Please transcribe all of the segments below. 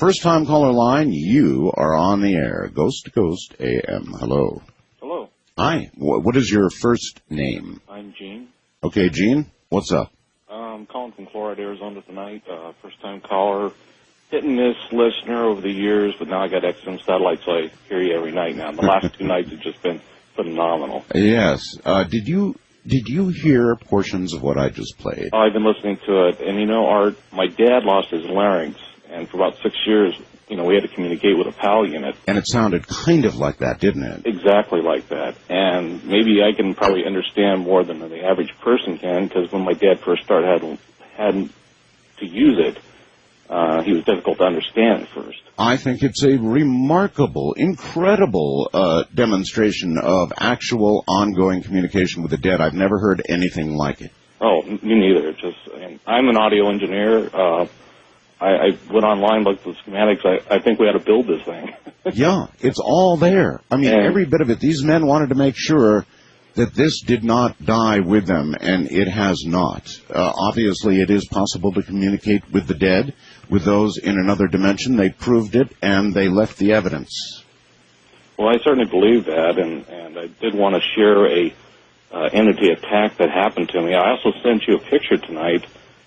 First time caller line, you are on the air. Ghost to Ghost AM. Hello. Hello. Hi. What is your first name? I'm Gene. Okay, Gene. What's up? I'm calling from Florida, Arizona tonight. First time caller. Hit and miss listener over the years, but now I got XM satellite, so I hear you every night now. The last 2 nights have just been phenomenal. Yes. Did you hear portions of what I just played? Oh, I've been listening to it, and Art, my dad lost his larynx, and for about 6 years, we had to communicate with a PAL unit. And it sounded kind of like that, didn't it? Exactly like that. And maybe I can probably understand more than the average person can, because when my dad first started had to use it, he was difficult to understand at first. I think it's a remarkable, incredible demonstration of actual ongoing communication with the dead. I've never heard anything like it. Oh, me neither. I'm an audio engineer. I went online, looked at the schematics. I think we ought to build this thing. Yeah, it's all there. I mean, every bit of it. These men wanted to make sure that this did not die with them, and it has not. Obviously, it is possible to communicate with the dead, with those in another dimension. They proved it, and they left the evidence. Well, I certainly believe that, and I did want to share a entity attack that happened to me. I also sent you a picture tonight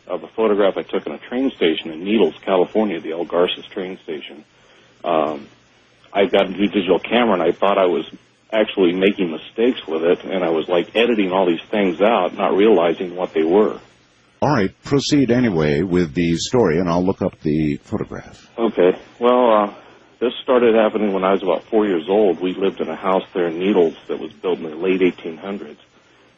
of a photograph I took in a train station in Needles, California, the El Garces train station. I've got a new digital camera, and I thought I was actually making mistakes with it, and I was editing all these things out, not realizing what they were. All right, proceed anyway with the story, and I'll look up the photograph. Okay. Well, this started happening when I was about 4 years old. We lived in a house there in Needles that was built in the late 1800s.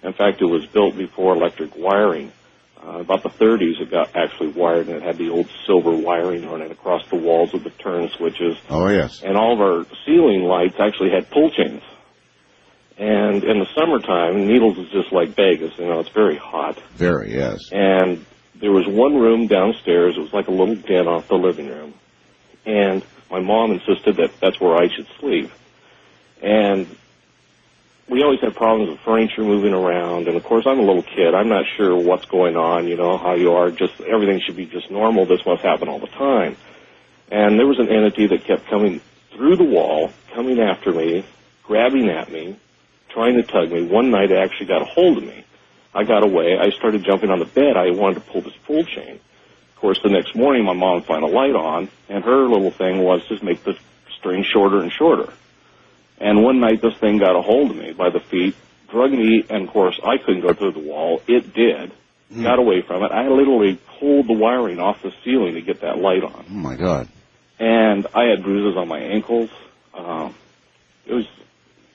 In fact, it was built before electric wiring. About the 30s, it got actually wired, and it had the old silver wiring running across the walls of the turn switches. Oh, yes. And all of our ceiling lights actually had pull chains. And in the summertime, Needles is just like Vegas. It's very hot. Very, yes. And there was one room downstairs. It was like a little den off the living room. And my mom insisted that that's where I should sleep. And we always had problems with furniture moving around. And, of course, I'm a little kid. I'm not sure what's going on, how you are. Just everything should be just normal. This must happen all the time. And there was an entity that kept coming through the wall, coming after me, grabbing at me, trying to tug me. One night it actually got a hold of me. I got away. I started jumping on the bed. I wanted to pull this pull chain. Of course, the next morning my mom found a light on, and her little thing was just make the string shorter and shorter. And one night this thing got a hold of me by the feet, drug me, and of course I couldn't go through the wall. It did. Got away from it. I literally pulled the wiring off the ceiling to get that light on. Oh, my God. And I had bruises on my ankles. It was,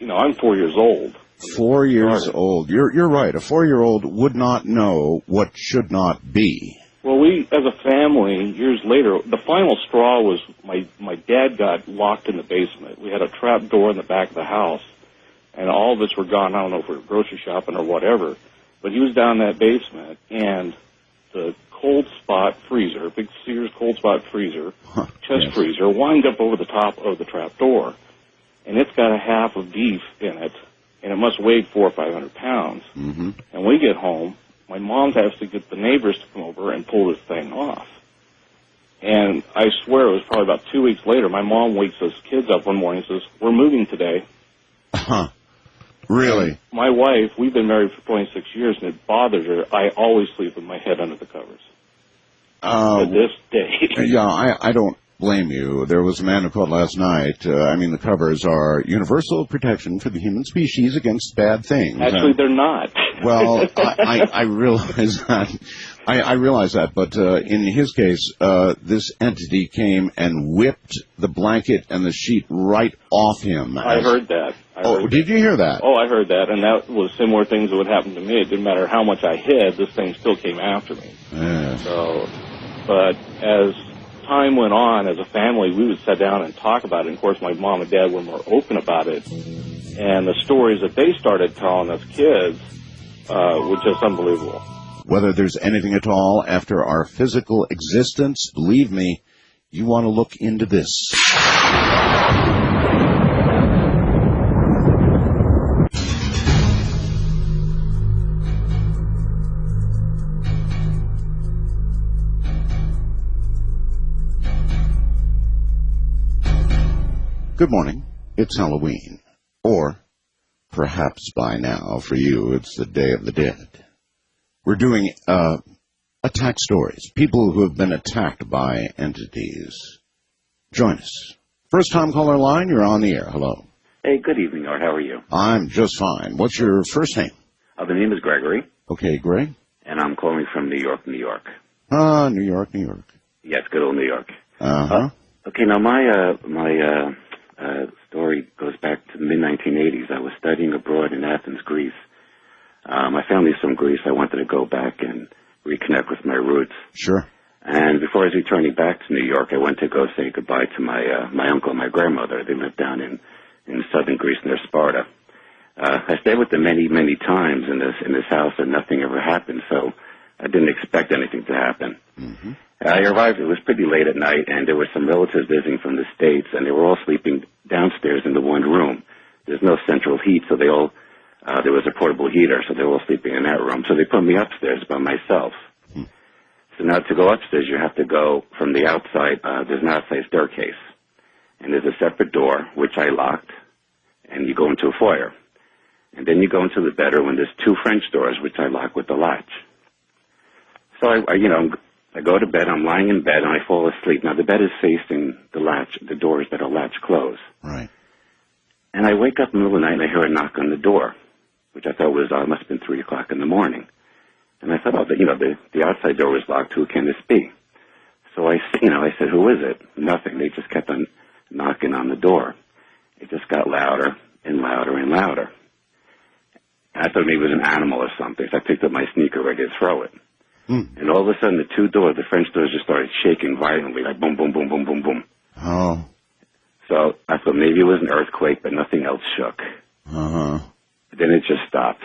I'm 4 years old. 4 years old. You're right. A 4-year-old would not know what should not be. Well, we, as a family, years later, the final straw was my dad got locked in the basement. We had a trap door in the back of the house, and all of us were gone. I don't know if we were grocery shopping or whatever, but he was down in that basement, and the cold spot freezer, big Sears cold spot freezer, chest freezer, wind up over the top of the trap door, and it's got a half of beef in it, and it must weigh 400 or 500 pounds. Mm-hmm. And we get home. My mom has to get the neighbors to come over and pull this thing off. And I swear it was probably about 2 weeks later, my mom wakes us kids up one morning and says, "We're moving today." Huh. Really? And my wife, we've been married for 26 years, and it bothers her. I always sleep with my head under the covers. To this day. Yeah, I don't blame you. There was a man who called last night. The covers are universal protection for the human species against bad things. Actually, they're not. Well, I realize that. I realize that, but in his case, this entity came and whipped the blanket and the sheet right off him. I heard that. Did you hear that? Oh, I heard that, and that was similar things that would happen to me. It didn't matter how much I hid, this thing still came after me. Yeah. But as time went on, as a family, we would sit down and talk about it. And of course, my mom and dad were more open about it. And the stories that they started telling us kids were just unbelievable. Whether there's anything at all after our physical existence, believe me, you want to look into this. Good morning. It's Halloween. Or, perhaps by now, for you, it's the Day of the Dead. We're doing attack stories. People who have been attacked by entities. Join us. First time caller line, you're on the air. Hello. Hey, good evening, Art. How are you? I'm just fine. What's your first name? The name is Gregory. Okay, Greg. And I'm calling from New York, New York. New York, New York. Yes, good old New York. Uh-huh. Okay, now my story goes back to the mid-1980s. I was studying abroad in Athens, Greece. My family's from Greece. I wanted to go back and reconnect with my roots. Sure. And before I was returning back to New York, I went to go say goodbye to my uncle and my grandmother. They lived down in southern Greece near Sparta. I stayed with them many, many times in this house, and nothing ever happened, so I didn't expect anything to happen. Mm-hmm. I arrived, it was pretty late at night, and there were some relatives visiting from the States, and they were all sleeping downstairs in the one room. There's no central heat, so there was a portable heater, so they were all sleeping in that room. So they put me upstairs by myself. Hmm. So now to go upstairs, you have to go from the outside. There's an outside staircase, and there's a separate door, which I locked, and you go into a foyer. And then you go into the bedroom, and there's two French doors, which I lock with the latch. So I go to bed, I'm lying in bed, and I fall asleep. Now, the bed is facing the doors that are latch closed. Right. And I wake up in the middle of the night, and I hear a knock on the door, which I thought must have been 3 o'clock in the morning. And I thought, the outside door was locked. Who can this be? So I said, who is it? Nothing. They just kept on knocking on the door. It just got louder and louder and louder. And I thought maybe it was an animal or something, so I picked up my sneaker ready to throw it. Mm. And all of a sudden, the French doors just started shaking violently, like boom, boom, boom, boom, boom, boom. Oh. So I thought maybe it was an earthquake, but nothing else shook. Uh-huh. Then it just stopped.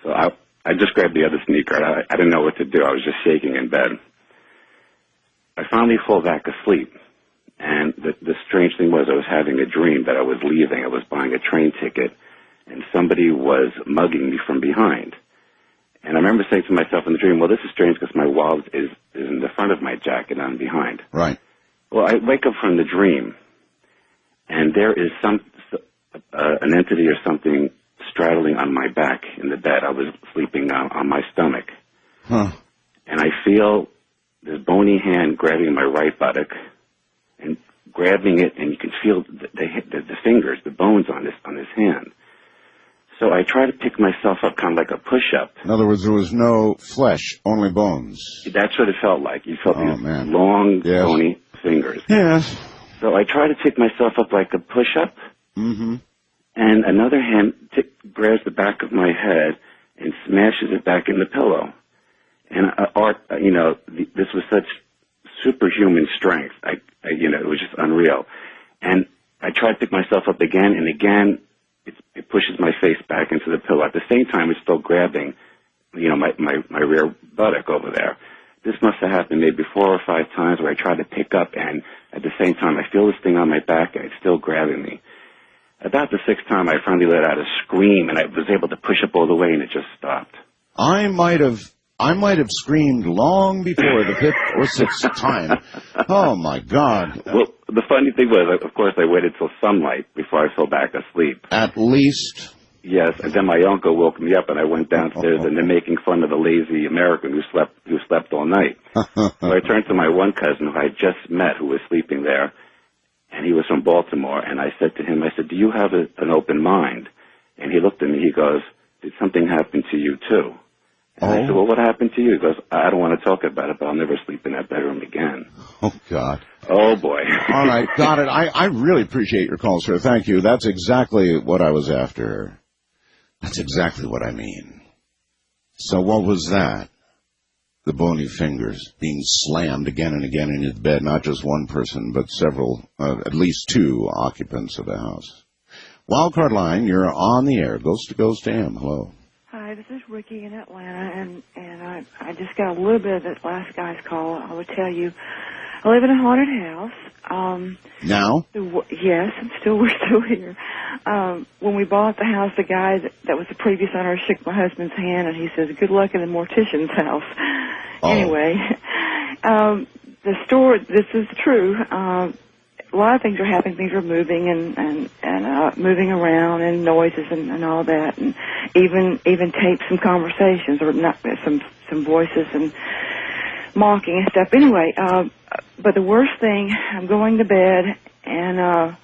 So I just grabbed the other sneaker. I didn't know what to do. I was just shaking in bed. I finally fall back asleep. And the strange thing was I was having a dream that I was leaving. I was buying a train ticket, and somebody was mugging me from behind. And I remember saying to myself in the dream, well, this is strange because my wallet is in the front of my jacket and I'm behind. Right. Well, I wake up from the dream, and there is an entity or something straddling on my back in the bed. I was sleeping on my stomach. Huh. And I feel this bony hand grabbing my right buttock and grabbing it, and you can feel the fingers, the bones on this hand. So I try to pick myself up kind of like a push-up. In other words, there was no flesh, only bones. That's what it felt like. You felt these man. long, Yes. bony fingers. Yes. So I try to pick myself up like a push-up, Mm-hmm. and another hand grabs the back of my head and smashes it back in the pillow. And this was such superhuman strength. It was just unreal. And I try to pick myself up again and again. It pushes my face back into the pillow. At the same time, it's still grabbing, my rear buttock over there. This must have happened maybe 4 or 5 times where I try to pick up, and at the same time, I feel this thing on my back, and it's still grabbing me. About the 6th time, I finally let out a scream, and I was able to push up all the way, and it just stopped. I might have screamed long before the 5th or 6th time. Oh, my God. Well, the funny thing was, of course, I waited till sunlight before I fell back asleep. At least. Yes, and then my uncle woke me up, and I went downstairs, and they're making fun of the lazy American who slept all night. So I turned to my one cousin who I had just met, who was sleeping there, and he was from Baltimore, and I said to him, do you have an open mind? And he looked at me, he goes, did something happen to you too? And I said, well, what happened to you? He goes, I don't want to talk about it, but I'll never sleep in that bedroom again. Oh, God. Oh, boy. All right, got it. I really appreciate your call, sir. Thank you. That's exactly what I was after. That's exactly what I mean. So what was that? The bony fingers being slammed again and again into the bed, not just one person, but several, at least 2 occupants of the house. Wildcard line, you're on the air. Ghost to Ghost AM. Hello. Hi, this is Ricky in Atlanta, and I just got a little bit of that last guy's call. I would tell you, I live in a haunted house. Now? Yes, we're still here. When we bought the house, the guy that was the previous owner shook my husband's hand, and he says, good luck in the mortician's house. Oh. Anyway, the story, this is true. a lot of things are happening. Things are moving and moving around, and noises and all that, and even tapes some conversations or not some voices and mocking and stuff. Anyway, but the worst thing, I'm going to bed, and I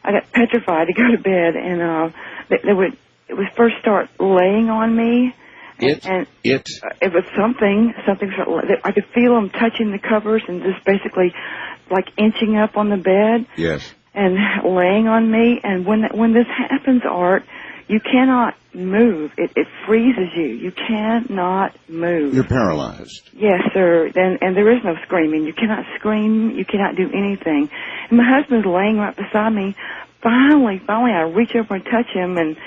got petrified to go to bed, and it would first start laying on me. It was something I could feel them touching the covers and just basically like inching up on the bed. Yes. And laying on me. And when this happens, Art, you cannot move. It freezes you. You cannot move. You're paralyzed. Yes, sir. And there is no screaming. You cannot scream. You cannot do anything. And my husband's laying right beside me. Finally, I reach over and touch him, and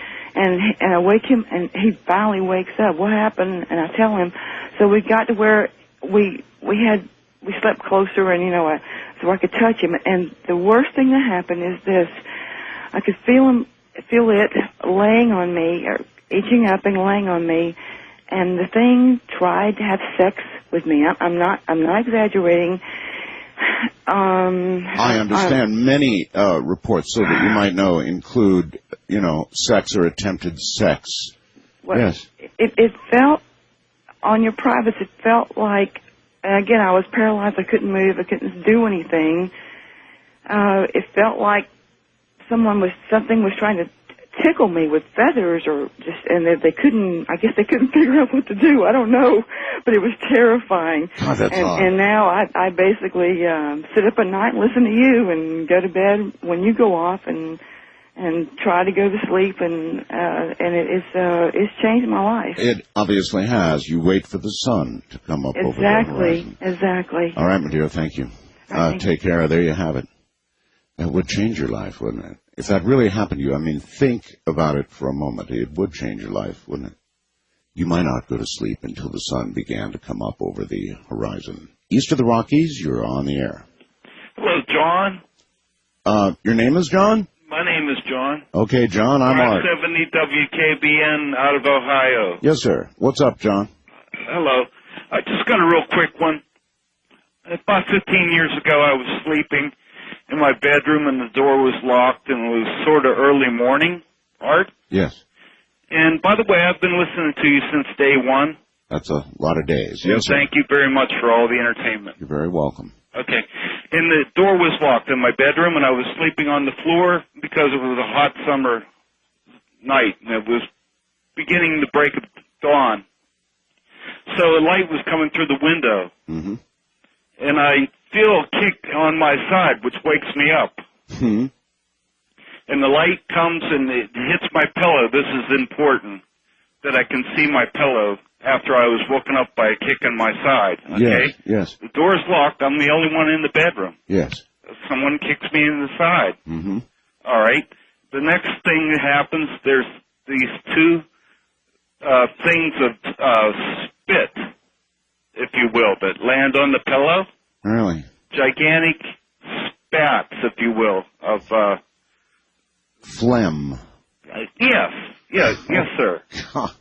I wake him, and he finally wakes up. What happened? And I tell him. So we got to where we slept closer, and so I could touch him. And the worst thing that happened is this: I could feel it laying on me, or inching up and laying on me, and the thing tried to have sex with me. I'm not exaggerating. I understand many reports, so that you might know, include sex or attempted sex. Well, yes. It felt on your privates. It felt like, and again, I was paralyzed. I couldn't move. I couldn't do anything. It felt like something was trying to tickle me with feathers, and they couldn't. I guess they couldn't figure out what to do. I don't know, but it was terrifying. Oh, that's odd. And now I basically sit up at night and listen to you, and go to bed when you go off, and try to go to sleep, and it's changed my life. It obviously has. You wait for the sun to come up over the horizon. Exactly. All right, my dear, thank you. Take care. There you have it. That would change your life, wouldn't it? If that really happened to you, I mean, think about it for a moment. It would change your life, wouldn't it? You might not go to sleep until the sun began to come up over the horizon. East of the Rockies, you're on the air. Hello, John. Your name is John? My name is John. Okay, John, I'm Art. 570 WKBN out of Ohio. Yes, sir. What's up, John? Hello. I just got a real quick one. About 15 years ago, I was sleeping in my bedroom, and the door was locked, and it was sort of early morning, Art. Yes. And by the way, I've been listening to you since day one. That's a lot of days. Yes, sir. Thank you very much for all the entertainment. You're very welcome. Okay. And the door was locked in my bedroom, and I was sleeping on the floor because it was a hot summer night, and it was beginning the break of dawn. So a light was coming through the window, and I feel a kick on my side, which wakes me up. And the light comes and it hits my pillow. This is important, that I can see my pillow after I was woken up by a kick on my side. Okay? Yes. The door's locked. I'm the only one in the bedroom. Yes. Someone kicks me in the side. All right. The next thing that happens, there's these two things of spit, if you will, that land on the pillow. Really? Gigantic spats, if you will, of phlegm. Yes, sir.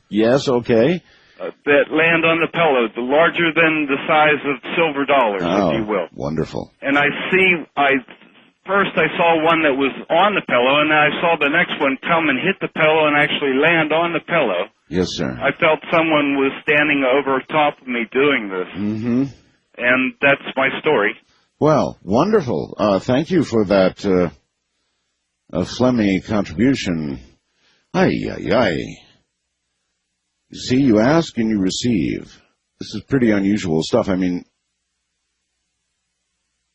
Yes, okay. That land on the pillow, larger than the size of silver dollars, if you will. Wonderful. And first I saw one that was on the pillow, and then I saw the next one come and hit the pillow and actually land on the pillow. Yes, sir. I felt someone was standing over top of me doing this. And that's my story. Well, wonderful. Thank you for that phlegmy contribution. You see, you ask and you receive. This is pretty unusual stuff. I mean,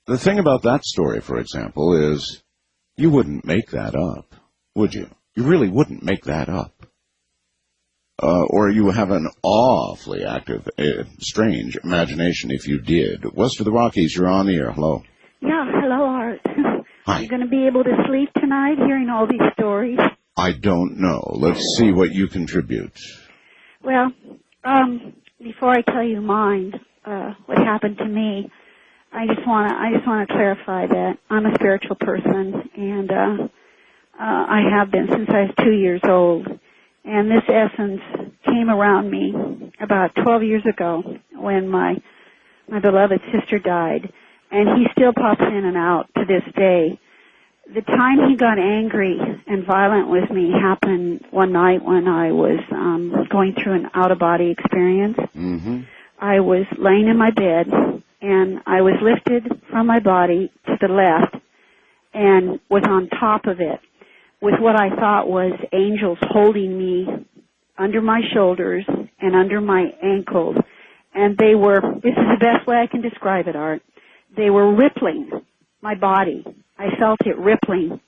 the thing about that story, for example, is you wouldn't make that up, would you? You really wouldn't make that up. Or you have an awfully active, strange imagination if you did. West of the Rockies, you're on the air. Hello. Yeah, hello, Art. Hi. Are you going to be able to sleep tonight hearing all these stories? I don't know. Let's see what you contribute. Well, before I tell you mine, what happened to me, I just want to clarify that I'm a spiritual person, and I have been since I was 2 years old. And this essence came around me about 12 years ago when my beloved sister died. and he still pops in and out to this day. The time he got angry and violent with me happened one night when I was going through an out-of-body experience. Mm-hmm. I was laying in my bed, and I was lifted from my body to the left and was on top of it with what I thought was angels holding me under my shoulders and under my ankles. And they were, this is the best way I can describe it, Art, they were rippling my body. I felt it rippling,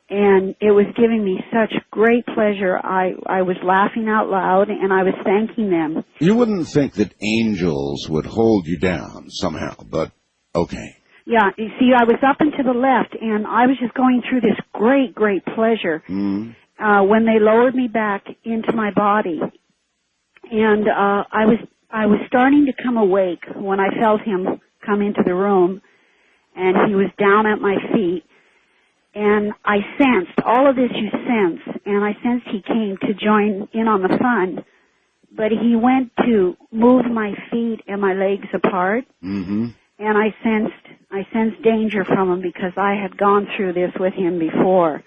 and it was giving me such great pleasure. I was laughing out loud, and I was thanking them. You wouldn't think that angels would hold you down somehow, but okay. Yeah, you see, I was up and to the left, and I was just going through this great, great pleasure when they lowered me back into my body. And I was starting to come awake when I felt him come into the room, and he was down at my feet. And I sensed, all of this you sense, and I sensed he came to join in on the fun. But he went to move my feet and my legs apart, and I sensed danger from him because I had gone through this with him before.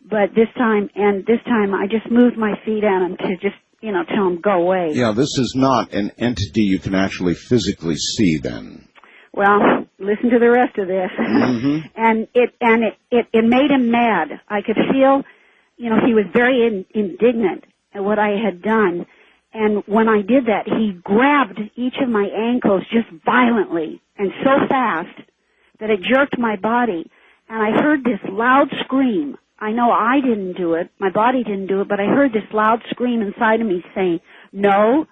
But this time I just moved my feet at him to just, tell him go away. Yeah, this is not an entity you can actually physically see then. Well, listen to the rest of this. And it made him mad. I could feel, he was very indignant at what I had done. And when I did that, he grabbed each of my ankles just violently and so fast that it jerked my body. And I heard this loud scream. I know I didn't do it. My body didn't do it, but I heard this loud scream inside of me saying, no.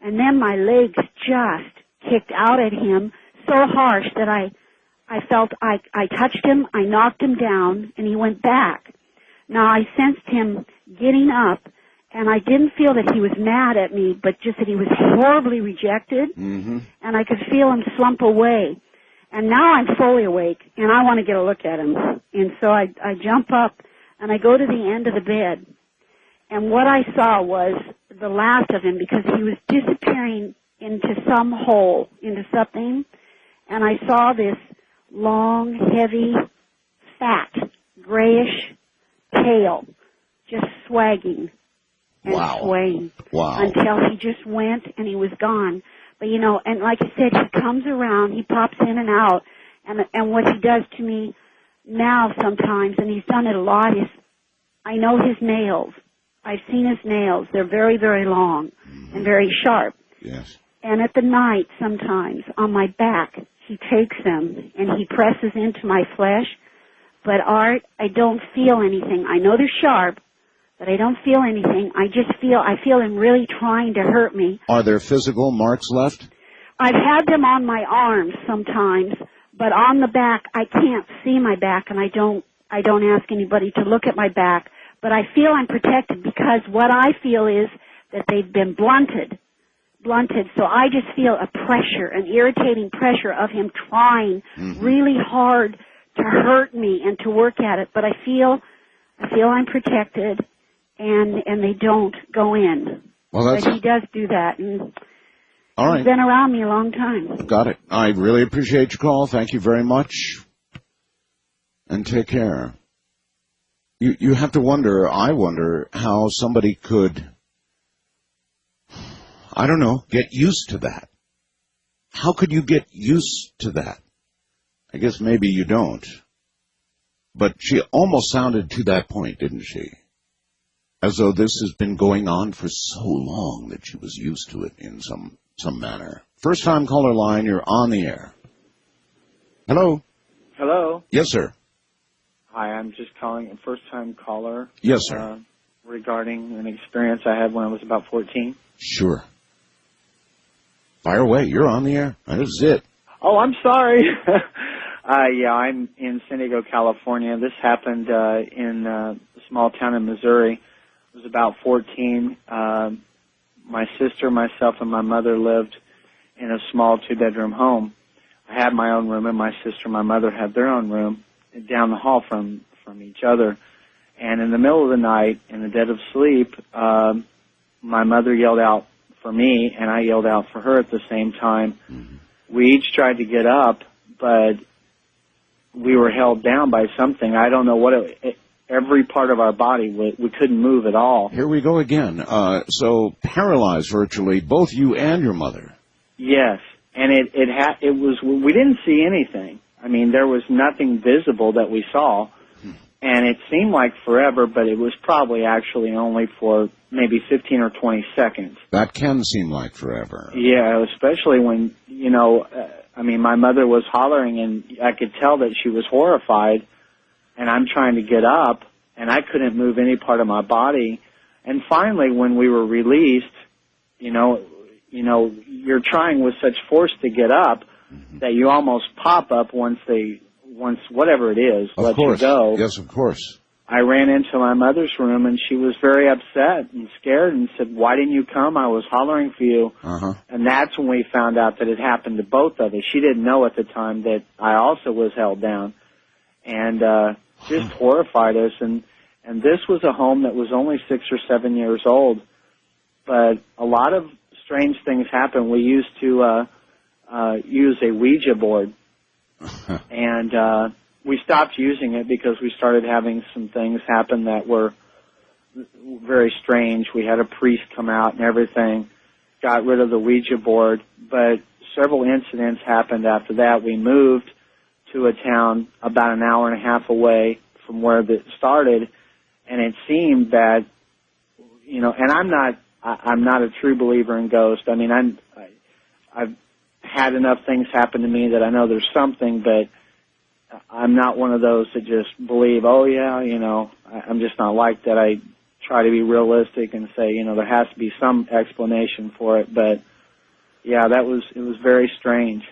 And then my legs just kicked out at him so harsh that I felt I touched him, I knocked him down, and he went back. Now I sensed him getting up, and I didn't feel that he was mad at me, but just that he was horribly rejected, and I could feel him slump away. And now I'm fully awake, and I want to get a look at him. And so I jump up, and I go to the end of the bed. And what I saw was the last of him, because he was disappearing into some hole, into something. And I saw this long, heavy, fat, grayish tail just swagging and swaying until he just went and he was gone. But, and like I said, he comes around, he pops in and out, and what he does to me now sometimes, and he's done it a lot, is I know his nails. I've seen his nails. They're very, very long and very sharp. Yes. And at the night, sometimes, on my back, he takes them and he presses into my flesh. But, Art, I don't feel anything. I know they're sharp, but I don't feel anything. I feel him really trying to hurt me. Are there physical marks left? I've had them on my arms sometimes, but on the back, I can't see my back, and I don't ask anybody to look at my back. But I feel I'm protected because what I feel is that they've been blunted. So I just feel a pressure, an irritating pressure of him trying really hard to hurt me and to work at it. But I feel I'm protected, and they don't go in. Well, but he does do that, and all right. He's been around me a long time. Got it. I really appreciate your call. Thank you very much, and take care. You have to wonder, I wonder how somebody could, I don't know, get used to that. How could you get used to that? I guess maybe you don't. But she almost sounded to that point, didn't she? As though this has been going on for so long that she was used to it in some manner. First time caller line, you're on the air. Hello? Hello? Yes, sir. Hi, I'm just calling a first-time caller. Yes, sir. Regarding an experience I had when I was about 14. Sure. Fire away. You're on the air. That is it. Oh, I'm sorry. Yeah, I'm in San Diego, California. This happened in a small town in Missouri. I was about 14. My sister, myself, and my mother lived in a small two-bedroom home. I had my own room, and my sister and my mother had their own room down the hall from each other. And in the middle of the night, in the dead of sleep, my mother yelled out for me, and I yelled out for her at the same time. We each tried to get up, but we were held down by something. I don't know what every part of our body, we couldn't move at all. Here we go again. So paralyzed virtually, both you and your mother. Yes, and it was, we didn't see anything. I mean, there was nothing visible that we saw, and it seemed like forever, but it was probably actually only for maybe 15 or 20 seconds. That can seem like forever. Yeah, especially when, I mean, my mother was hollering, and I could tell that she was horrified, and I'm trying to get up, and I couldn't move any part of my body. And finally, when we were released, you're trying with such force to get up that you almost pop up once whatever it is lets you go. Yes, of course. I ran into my mother's room, and she was very upset and scared and said, "Why didn't you come? I was hollering for you." And that's when we found out that it happened to both of us. She didn't know at the time that I also was held down, and just horrified us. And this was a home that was only 6 or 7 years old, but a lot of strange things happened. We used to use a Ouija board, and we stopped using it because we started having some things happen that were very strange. We had a priest come out and everything, got rid of the Ouija board, but several incidents happened after that. We moved to a town about an hour and a half away from where it started, and it seemed that, and I'm not a true believer in ghosts. I mean, I've had enough things happen to me that I know there's something, but I'm not one of those that just believe, oh yeah, I'm just not like that. I try to be realistic and say, there has to be some explanation for it. But yeah, it was very strange.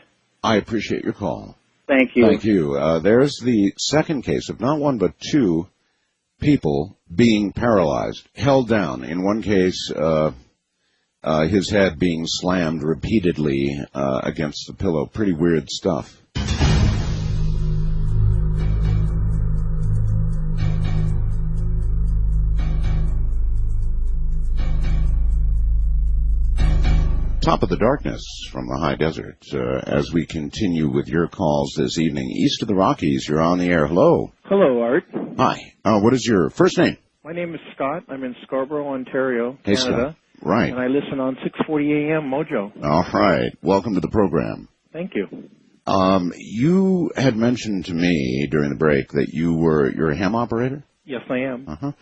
I appreciate your call. Thank you. Thank you. There's the second case of not one but two people being paralyzed, held down. In one case, his head being slammed repeatedly against the pillow. Pretty weird stuff. Top of the darkness from the high desert as we continue with your calls this evening. East of the Rockies, you're on the air. Hello. Hello, Art. Hi. What is your first name? My name is Scott. I'm in Scarborough, Ontario, Hey, Canada. Scott. Right. And I listen on 640 AM Mojo. All right. Welcome to the program. Thank you. You had mentioned to me during the break that you're a ham operator? Yes, I am.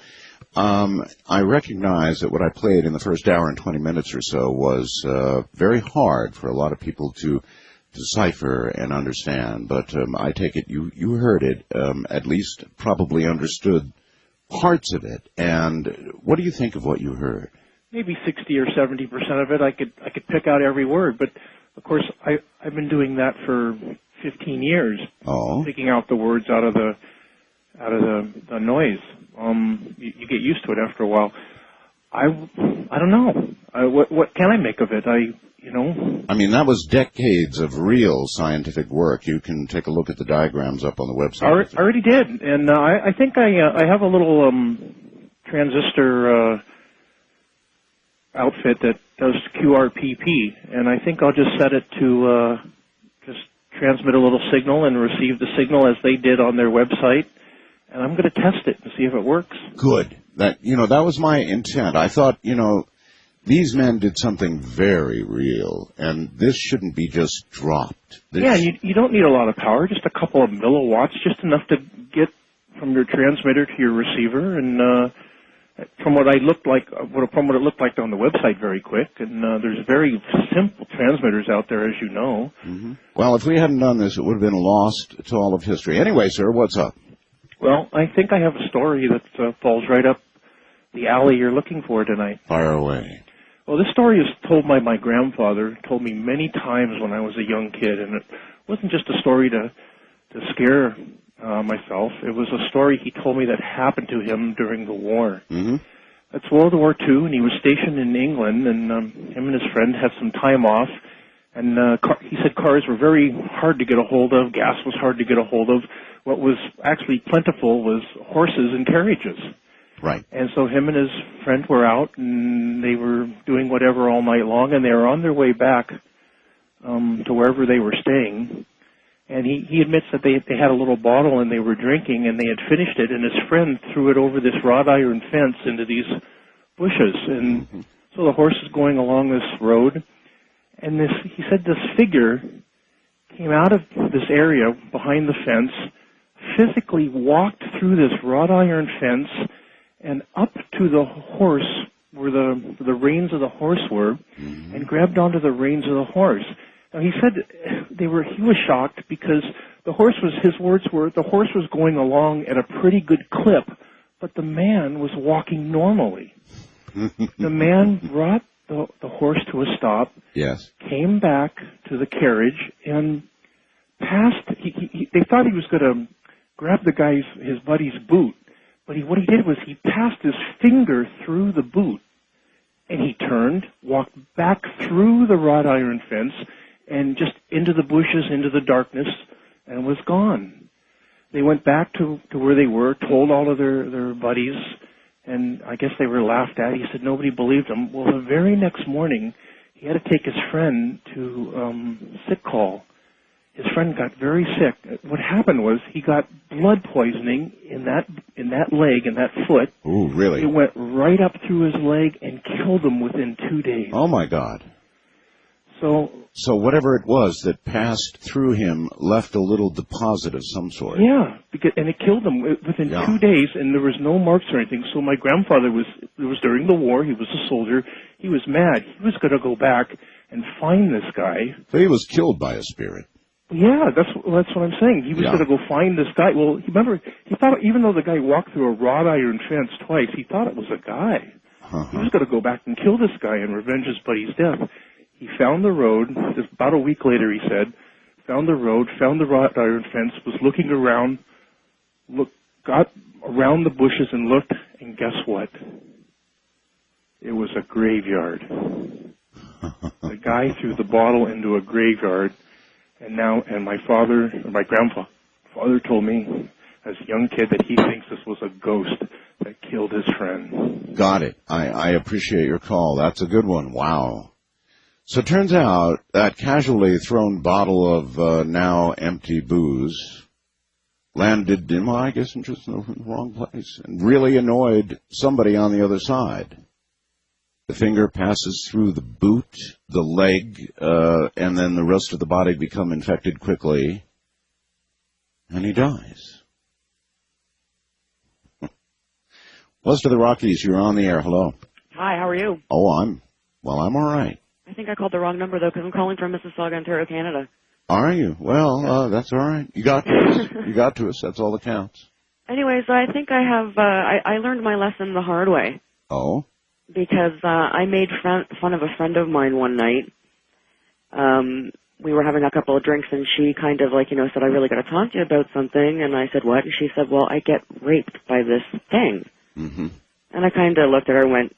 I recognize that what I played in the first hour and 20 minutes or so was very hard for a lot of people to decipher and understand, but I take it you heard it, at least probably understood parts of it. And what do you think of what you heard? Maybe 60 or 70% of it I could pick out every word, but of course I've been doing that for 15 years. Oh. Picking out the words out of the noise. You get used to it after a while. I don't know. What can I make of it? I mean, that was decades of real scientific work. You can take a look at the diagrams up on the website. I already did, and I think I have a little transistor outfit that does QRPP, and I think I'll just set it to just transmit a little signal and receive the signal as they did on their website. And I'm going to test it and see if it works. Good. That was my intent. I thought, these men did something very real, and this shouldn't be just dropped. You don't need a lot of power, just a couple of milliwatts, just enough to get from your transmitter to your receiver. And from what it looked like on the website, very quick. And there's very simple transmitters out there, as you know. Mm-hmm. Well, if we hadn't done this, it would have been lost to all of history. Anyway, sir, what's up? Well, I think I have a story that falls right up the alley you're looking for tonight. Fire away. Well, this story is told by my grandfather, told me many times when I was a young kid, and it wasn't just a story to scare myself. It was a story he told me that happened to him during the war. Mm-hmm. That's World War II, and he was stationed in England, and him and his friend had some time off, and he said cars were very hard to get a hold of, gas was hard to get a hold of. What was actually plentiful was horses and carriages. Right. And so him and his friend were out, and they were doing whatever all night long, and they were on their way back to wherever they were staying. And he admits that they had a little bottle and they were drinking and they had finished it, and his friend threw it over this wrought iron fence into these bushes. And so the horse is going along this road, and he said this figure came out of this area behind the fence, physically walked through this wrought iron fence and up to the horse where the reins of the horse were, and grabbed onto the reins of the horse. Now, he said he was shocked because his words were, the horse was going along at a pretty good clip, but the man was walking normally. The man brought the horse to a stop, yes, came back to the carriage, and passed. They thought he was going to grab his buddy's boot, but what he did was he passed his finger through the boot, and he turned, walked back through the wrought iron fence, and just into the bushes, into the darkness, and was gone. They went back to where they were, told all of their buddies, and I guess they were laughed at. He said nobody believed him. Well, the very next morning, he had to take his friend to sick call. His friend got very sick. What happened was he got blood poisoning in that leg, in that foot. Ooh, really? It went right up through his leg and killed him within 2 days. Oh, my God. So whatever it was that passed through him left a little deposit of some sort. Yeah, and it killed him within 2 days, and there was no marks or anything. So my grandfather it was during the war. He was a soldier. He was mad. He was going to go back and find this guy. So he was killed by a spirit. Yeah, that's what I'm saying. He was going to go find this guy. Well, he thought even though the guy walked through a wrought iron fence twice, he thought it was a guy. He was going to go back and kill this guy and revenge his buddy's death. He found the road, just about a week later, he said, found the road, found the wrought iron fence, was looking around, got around the bushes and looked, and guess what? It was a graveyard. The guy threw the bottle into a graveyard, and my grandfather told me, as a young kid, that he thinks this was a ghost that killed his friend. Got it. I appreciate your call. That's a good one. Wow. So it turns out that casually thrown bottle of now empty booze landed in, I guess, in just the wrong place and really annoyed somebody on the other side. The finger passes through the boot, the leg, and then the rest of the body become infected quickly, and he dies. West of the Rockies, you're on the air. Hello. Hi, how are you? Oh, I'm all right. I think I called the wrong number, though, because I'm calling from Mississauga, Ontario, Canada. Are you? Well, that's all right. You got to us. You got to us. That's all that counts. Anyways, I think I have, I learned my lesson the hard way. Oh? Because I made fun of a friend of mine one night. We were having a couple of drinks, and she kind of, said, I really got to talk to you about something. And I said, what? And she said, well, I get raped by this thing. Mm-hmm. And I kind of looked at her and went,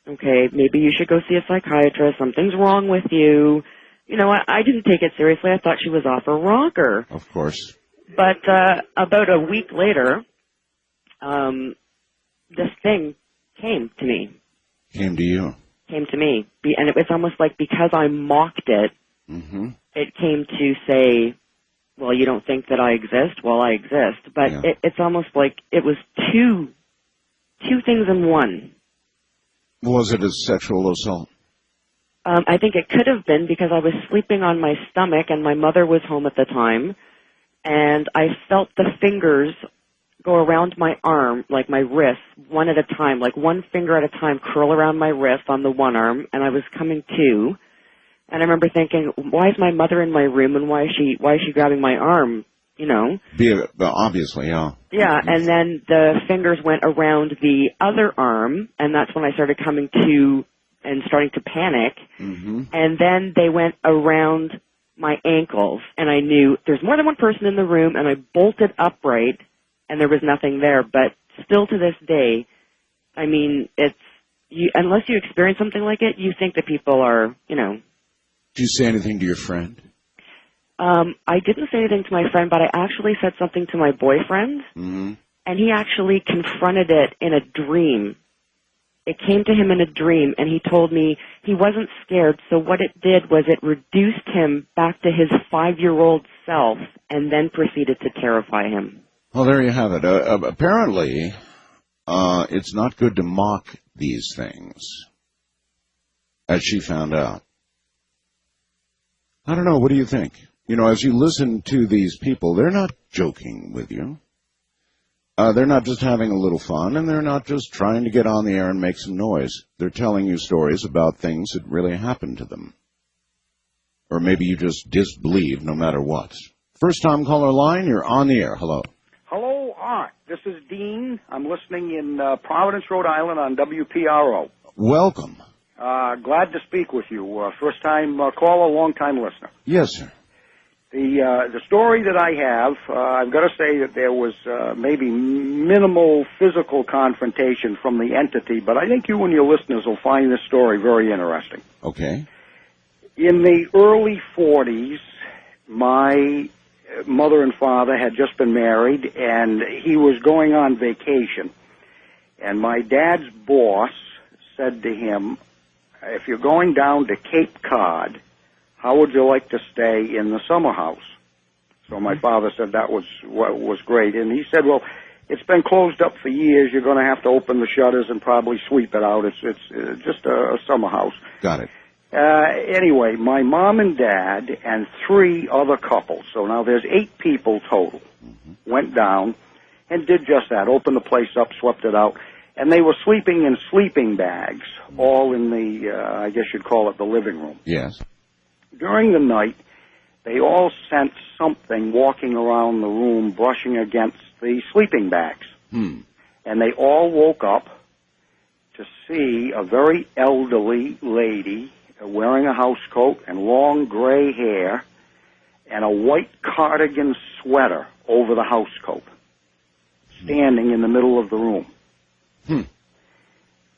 okay, maybe you should go see a psychiatrist. Something's wrong with you. I didn't take it seriously. I thought she was off her rocker. Of course. But about a week later, this thing came to me. Came to you. Came to me. And it's almost like because I mocked it, mm-hmm. It came to say, well, you don't think that I exist? Well, I exist. But yeah. It's almost like it was two things in one. Was it a sexual assault? I think it could have been because I was sleeping on my stomach and my mother was home at the time, and I felt the fingers go around my arm, like my wrist, one at a time, like one finger at a time curl around my wrist on the one arm, and I was coming to. And I remember thinking, why is my mother in my room and why is she grabbing my arm? Obviously, yeah. Yeah, and then the fingers went around the other arm, and that's when I started coming to and starting to panic. Mm-hmm. And then they went around my ankles, and I knew there's more than one person in the room, and I bolted upright, and there was nothing there. But still to this day, I mean, unless you experience something like it, you think that people are, Did you say anything to your friend? I didn't say anything to my friend, but I actually said something to my boyfriend, mm-hmm. and he actually confronted it in a dream. It came to him in a dream, and he told me he wasn't scared, so what it did was it reduced him back to his 5-year-old himself and then proceeded to terrify him. Well, there you have it. Apparently, it's not good to mock these things, as she found out. I don't know. What do you think? You know, as you listen to these people, they're not joking with you. They're not just having a little fun, and they're not just trying to get on the air and make some noise. They're telling you stories about things that really happened to them. Or maybe you just disbelieve no matter what. First-time caller line, you're on the air. Hello. Hello, Art. This is Dean. I'm listening in Providence, Rhode Island on WPRO. Welcome. Glad to speak with you. First-time caller, long-time listener. Yes, sir. The story that I have, I've got to say that there was maybe minimal physical confrontation from the entity, but I think you and your listeners will find this story very interesting. Okay. In the early 40s, my mother and father had just been married, and he was going on vacation. And my dad's boss said to him, if you're going down to Cape Cod, how would you like to stay in the summer house? So my father said that was great. And he said, well, it's been closed up for years. You're going to have to open the shutters and probably sweep it out. It's just a summer house. Got it. Anyway, my mom and dad and 3 other couples, so now there's 8 people total, went down and did just that, opened the place up, swept it out, and they were sleeping in sleeping bags, all in the, I guess you'd call it the living room. Yes. During the night, they all sensed something walking around the room, brushing against the sleeping bags. And they all woke up to see a very elderly lady wearing a house coat and long gray hair and a white cardigan sweater over the house coat, standing in the middle of the room.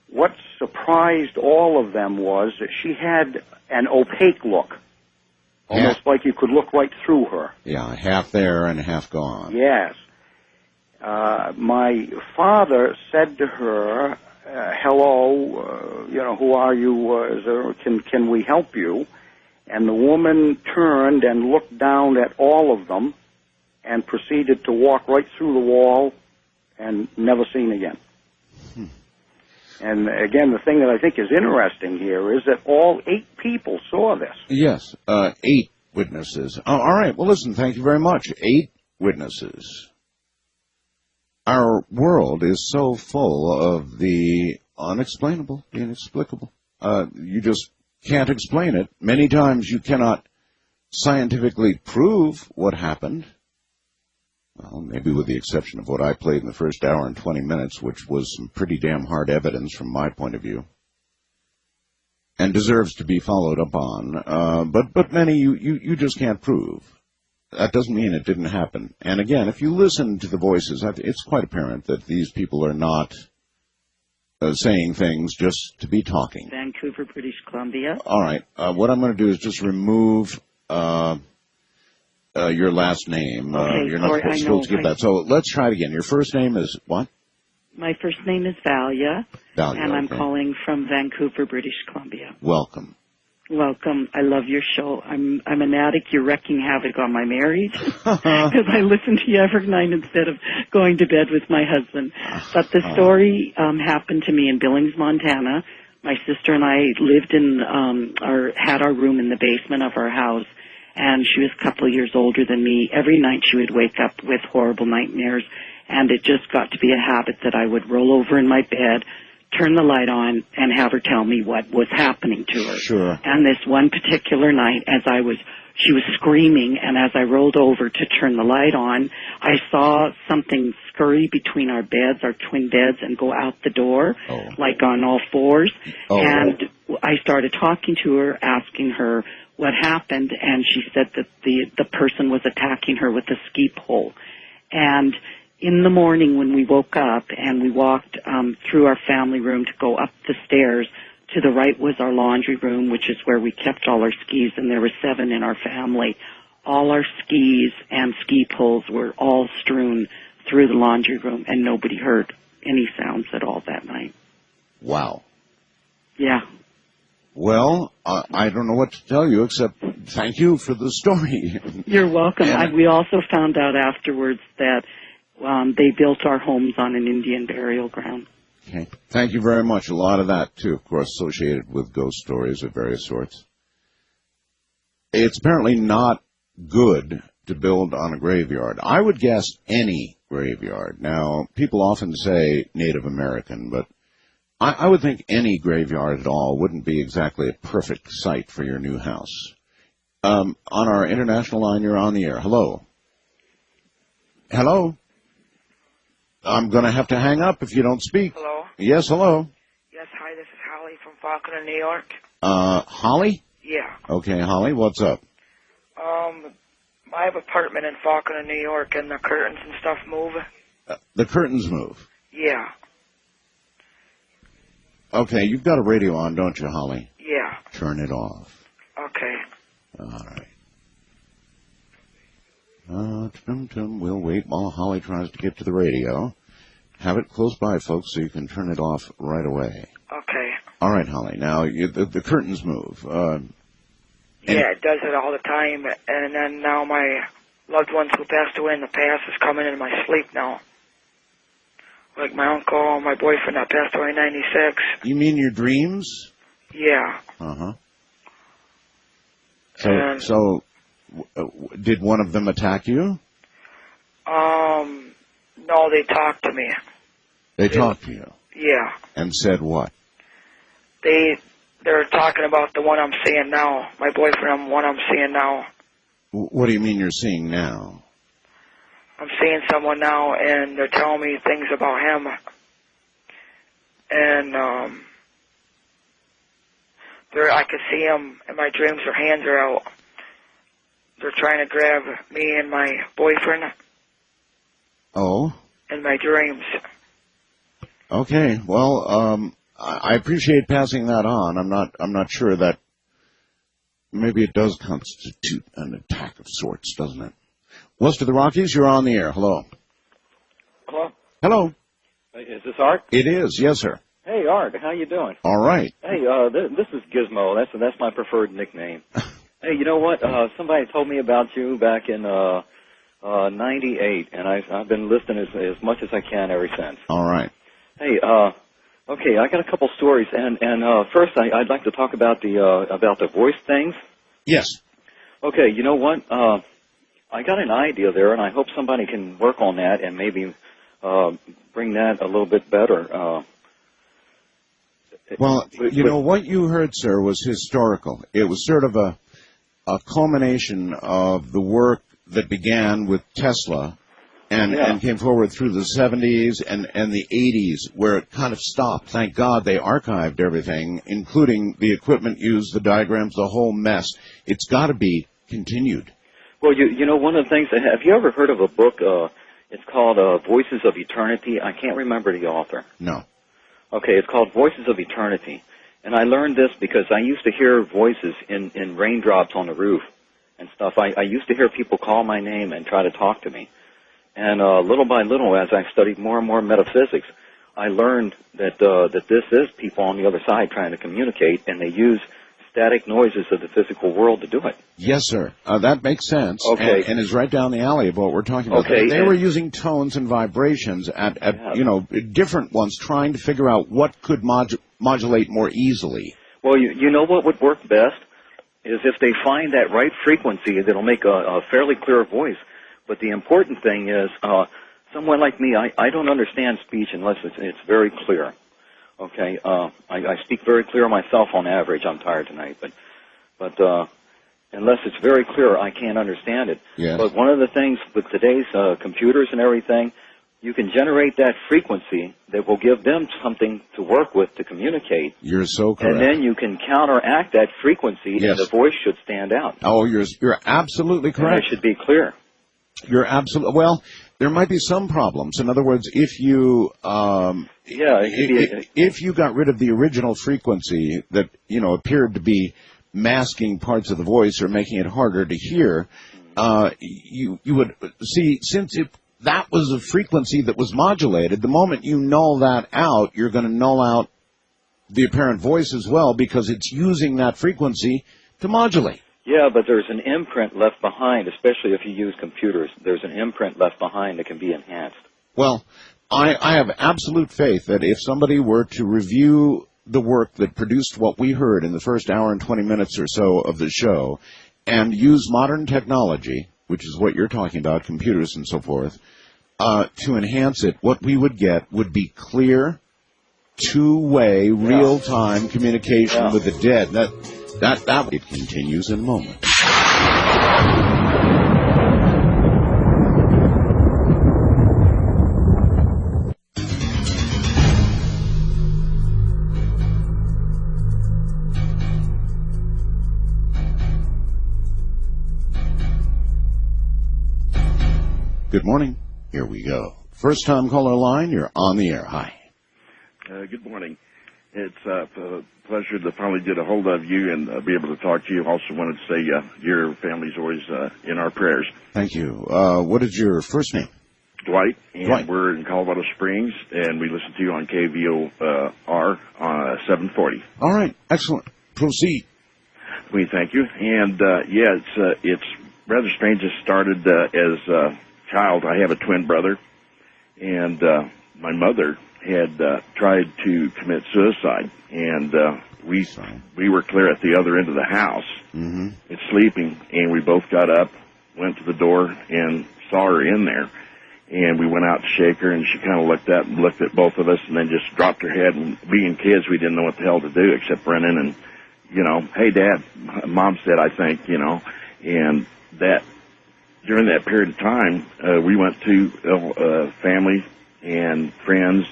What surprised all of them was that she had an opaque look, almost like you could look right through her. Yeah, half there and half gone. Yes. My father said to her, hello, who are you? Can we help you? And the woman turned and looked down at all of them and proceeded to walk right through the wall and never seen again. And again, the thing that I think is interesting here is that all 8 people saw this. Yes, 8 witnesses. Oh, all right, well, listen, thank you very much. 8 witnesses. Our world is so full of the unexplainable, the inexplicable. You just can't explain it. Many times you cannot scientifically prove what happened. Well, maybe with the exception of what I played in the first hour and 20 minutes, which was some pretty damn hard evidence from my point of view, and deserves to be followed up on. But many you just can't prove. That doesn't mean it didn't happen. And again, if you listen to the voices, it's quite apparent that these people are not saying things just to be talking. Vancouver, British Columbia. All right. What I'm going to do is just remove your last name. Okay, you're not supposed to get that. So let's try it again. Your first name is what? My first name is Valia. Valia, and I'm okay. calling from Vancouver, British Columbia. Welcome. Welcome. I love your show. I'm an addict. You're wrecking havoc on my marriage because I listen to you every night instead of going to bed with my husband. But the story happened to me in Billings, Montana. My sister and I lived in had our room in the basement of our house, and she was a couple of years older than me. Every night she would wake up with horrible nightmares, and it just got to be a habit that I would roll over in my bed, turn the light on, and have her tell me what was happening to her. Sure. And this one particular night, she was screaming, and as I rolled over to turn the light on, I saw something scurry between our beds, our twin beds, and go out the door, like on all fours. And I started talking to her, asking her what happened, and she said that the person was attacking her with a ski pole. And in the morning when we woke up and we walked through our family room to go up the stairs, to the right was our laundry room, which is where we kept all our skis, and there were 7 in our family. All our skis and ski poles were all strewn through the laundry room, and nobody heard any sounds at all that night. Wow. Yeah. Well, I don't know what to tell you except thank you for the story. You're welcome. And- We also found out afterwards that they built our homes on an Indian burial ground. Okay. Thank you very much. A lot of that, too, of course, associated with ghost stories of various sorts. It's apparently not good to build on a graveyard. I would guess any graveyard. Now, people often say Native American, but I would think any graveyard at all wouldn't be exactly a perfect site for your new house. On our international line, you're on the air. Hello. Hello. I'm going to have to hang up if you don't speak. Hello? Yes, hello. Yes, hi, this is Holly from Falkland, New York. Holly? Yeah. Okay, Holly, what's up? I have an apartment in Falkland, New York, and the curtains and stuff move. The curtains move. Yeah. Okay, you've got a radio on, don't you, Holly? Yeah. Turn it off. Okay. All right. We'll wait while Holly tries to get to the radio. Have it close by, folks, so you can turn it off right away. Okay. All right, Holly. Now, the curtains move. Yeah, it does it all the time, and then now my loved ones who passed away in the past is coming into my sleep now. Like my uncle, my boyfriend that passed away in '96. You mean your dreams? Yeah. Uh-huh. And- So, did one of them attack you? No, they talked to me. They talked to you? Yeah. And said what? They're talking about the one I'm seeing now. My boyfriend, one I'm seeing now. What do you mean you're seeing now? I'm seeing someone now, and they're telling me things about him. And I could see him in my dreams. Their hands are out. They're trying to grab me and my boyfriend. Oh? In my dreams. Okay. Well, I appreciate passing that on. I'm not sure that maybe it does constitute an attack of sorts, doesn't it? West of the Rockies, you're on the air. Hello. Hello? Hello. Is this Art? It is. Yes, sir. Hey, Art, how you doing? All right. Hey, this is Gizmo. That's my preferred nickname. Hey, you know what? Somebody told me about you back in '98, and I've been listening as much as I can ever since. All right. Hey, okay, I got a couple stories, and first I'd like to talk about the voice things. Yes. Okay, you know what? I got an idea there, and I hope somebody can work on that and maybe bring that a little bit better. Well, you know, what you heard, sir, was historical. It was sort of a culmination of the work that began with Tesla and came forward through the 70s and the 80s, where it kind of stopped. Thank God they archived everything, including the equipment used, the diagrams, the whole mess. It's got to be continued. Well, you know, one of the things, have you ever heard of a book, it's called Voices of Eternity? I can't remember the author. No. Okay, it's called Voices of Eternity. And I learned this because I used to hear voices in raindrops on the roof and stuff. I used to hear people call my name and try to talk to me. And little by little, as I studied more and more metaphysics, I learned that this is people on the other side trying to communicate, and they use static noises of the physical world to do it. Yes, sir. That makes sense. Okay. And is right down the alley of what we're talking about. Okay. They were using tones and vibrations at you know, different ones, trying to figure out what could modulate more easily. Well, you know what would work best is if they find that right frequency that'll make a fairly clear voice. But the important thing is, someone like me, I don't understand speech unless it's very clear. Okay, I speak very clear myself on average. I'm tired tonight, but unless it's very clear, I can't understand it. Yes. But one of the things with today's computers and everything, you can generate that frequency that will give them something to work with to communicate. You're so correct. And then you can counteract that frequency, Yes. and the voice should stand out. Oh, you're absolutely correct. And it should be clear. You're absolutely well. There might be some problems. In other words, if you if you got rid of the original frequency that appeared to be masking parts of the voice or making it harder to hear, you would see, since that was a frequency that was modulated. The moment you null that out, you're going to null out the apparent voice as well, because it's using that frequency to modulate. Yeah, but there's an imprint left behind, especially if you use computers. There's an imprint left behind that can be enhanced. Well, I have absolute faith that if somebody were to review the work that produced what we heard in the first hour and 20 minutes or so of the show and use modern technology, which is what you're talking about, computers and so forth, to enhance it, what we would get would be clear, two-way, real-time communication with the dead. That it continues in a moment. Good morning. Here we go. First time caller line, you're on the air. Hi. Good morning. It's a pleasure to finally get a hold of you and be able to talk to you. Also wanted to say your family's always in our prayers. Thank you. What is your first name? Dwight, and Dwight. We're in Colorado Springs, and we listen to you on KVOR on 740. All right. Excellent. Proceed. We thank you. And, it's rather strange. It started as a child. I have a twin brother, and my mother had tried to commit suicide, and we were clear at the other end of the house, it's sleeping, and we both got up, went to the door, and saw her in there, and we went out to shake her, and she kind of looked up and looked at both of us, and then just dropped her head, and being kids, we didn't know what the hell to do except run in and, hey, Dad, Mom said, I think, and that, during that period of time, we went to family and friends.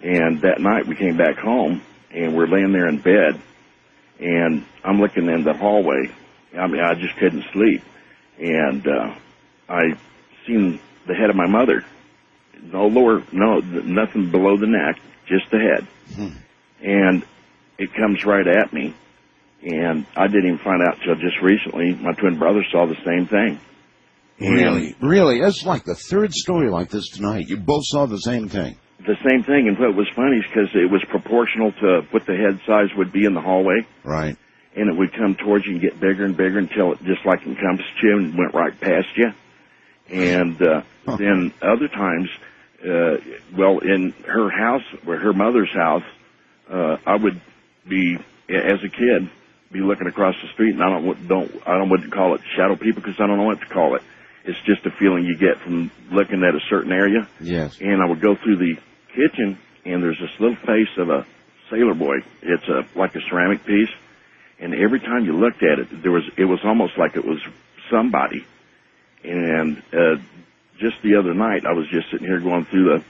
And that night we came back home, and we're laying there in bed, and I'm looking in the hallway. I mean, I just couldn't sleep. And I seen the head of my mother. Nothing below the neck, just the head. And it comes right at me. And I didn't even find out till just recently. My twin brother saw the same thing. Really? It's like the third story like this tonight. You both saw the same thing. The same thing, and what was funny is because it was proportional to what the head size would be in the hallway. Right. And it would come towards you and get bigger and bigger until it just like encompassed you and went right past you. And then other times, in her house, or her mother's house, I would be, as a kid, be looking across the street, and I wouldn't call it shadow people because I don't know what to call it. It's just a feeling you get from looking at a certain area. Yes. And I would go through the kitchen, and there's this little face of a sailor boy. It's like a ceramic piece, and every time you looked at it, it was almost like it was somebody. And just the other night, I was just sitting here going through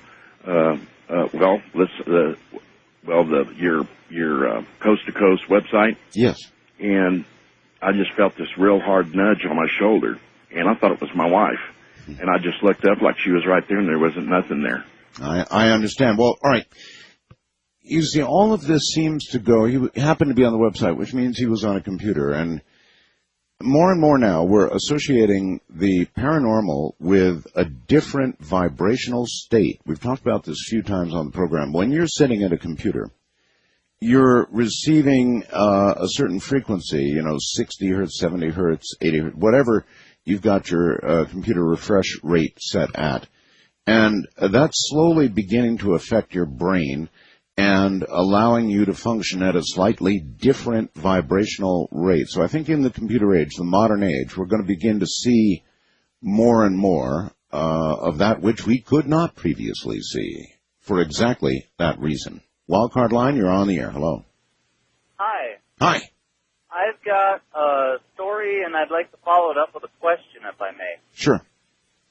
your Coast to Coast website. Yes. And I just felt this real hard nudge on my shoulder. And I thought it was my wife. And I just looked up like she was right there, and there wasn't nothing there. I understand. Well, all right. You see, all of this seems to go, he happened to be on the website, which means he was on a computer. And more now, we're associating the paranormal with a different vibrational state. We've talked about this a few times on the program. When you're sitting at a computer, you're receiving a certain frequency, 60 hertz, 70 hertz, 80 hertz, whatever you've got your computer refresh rate set at. And that's slowly beginning to affect your brain and allowing you to function at a slightly different vibrational rate. So I think in the computer age, the modern age, we're going to begin to see more and more of that which we could not previously see for exactly that reason. Wildcard line, you're on the air. Hello. Hi. Hi. I've got a story, and I'd like to follow it up with a question, if I may. Sure.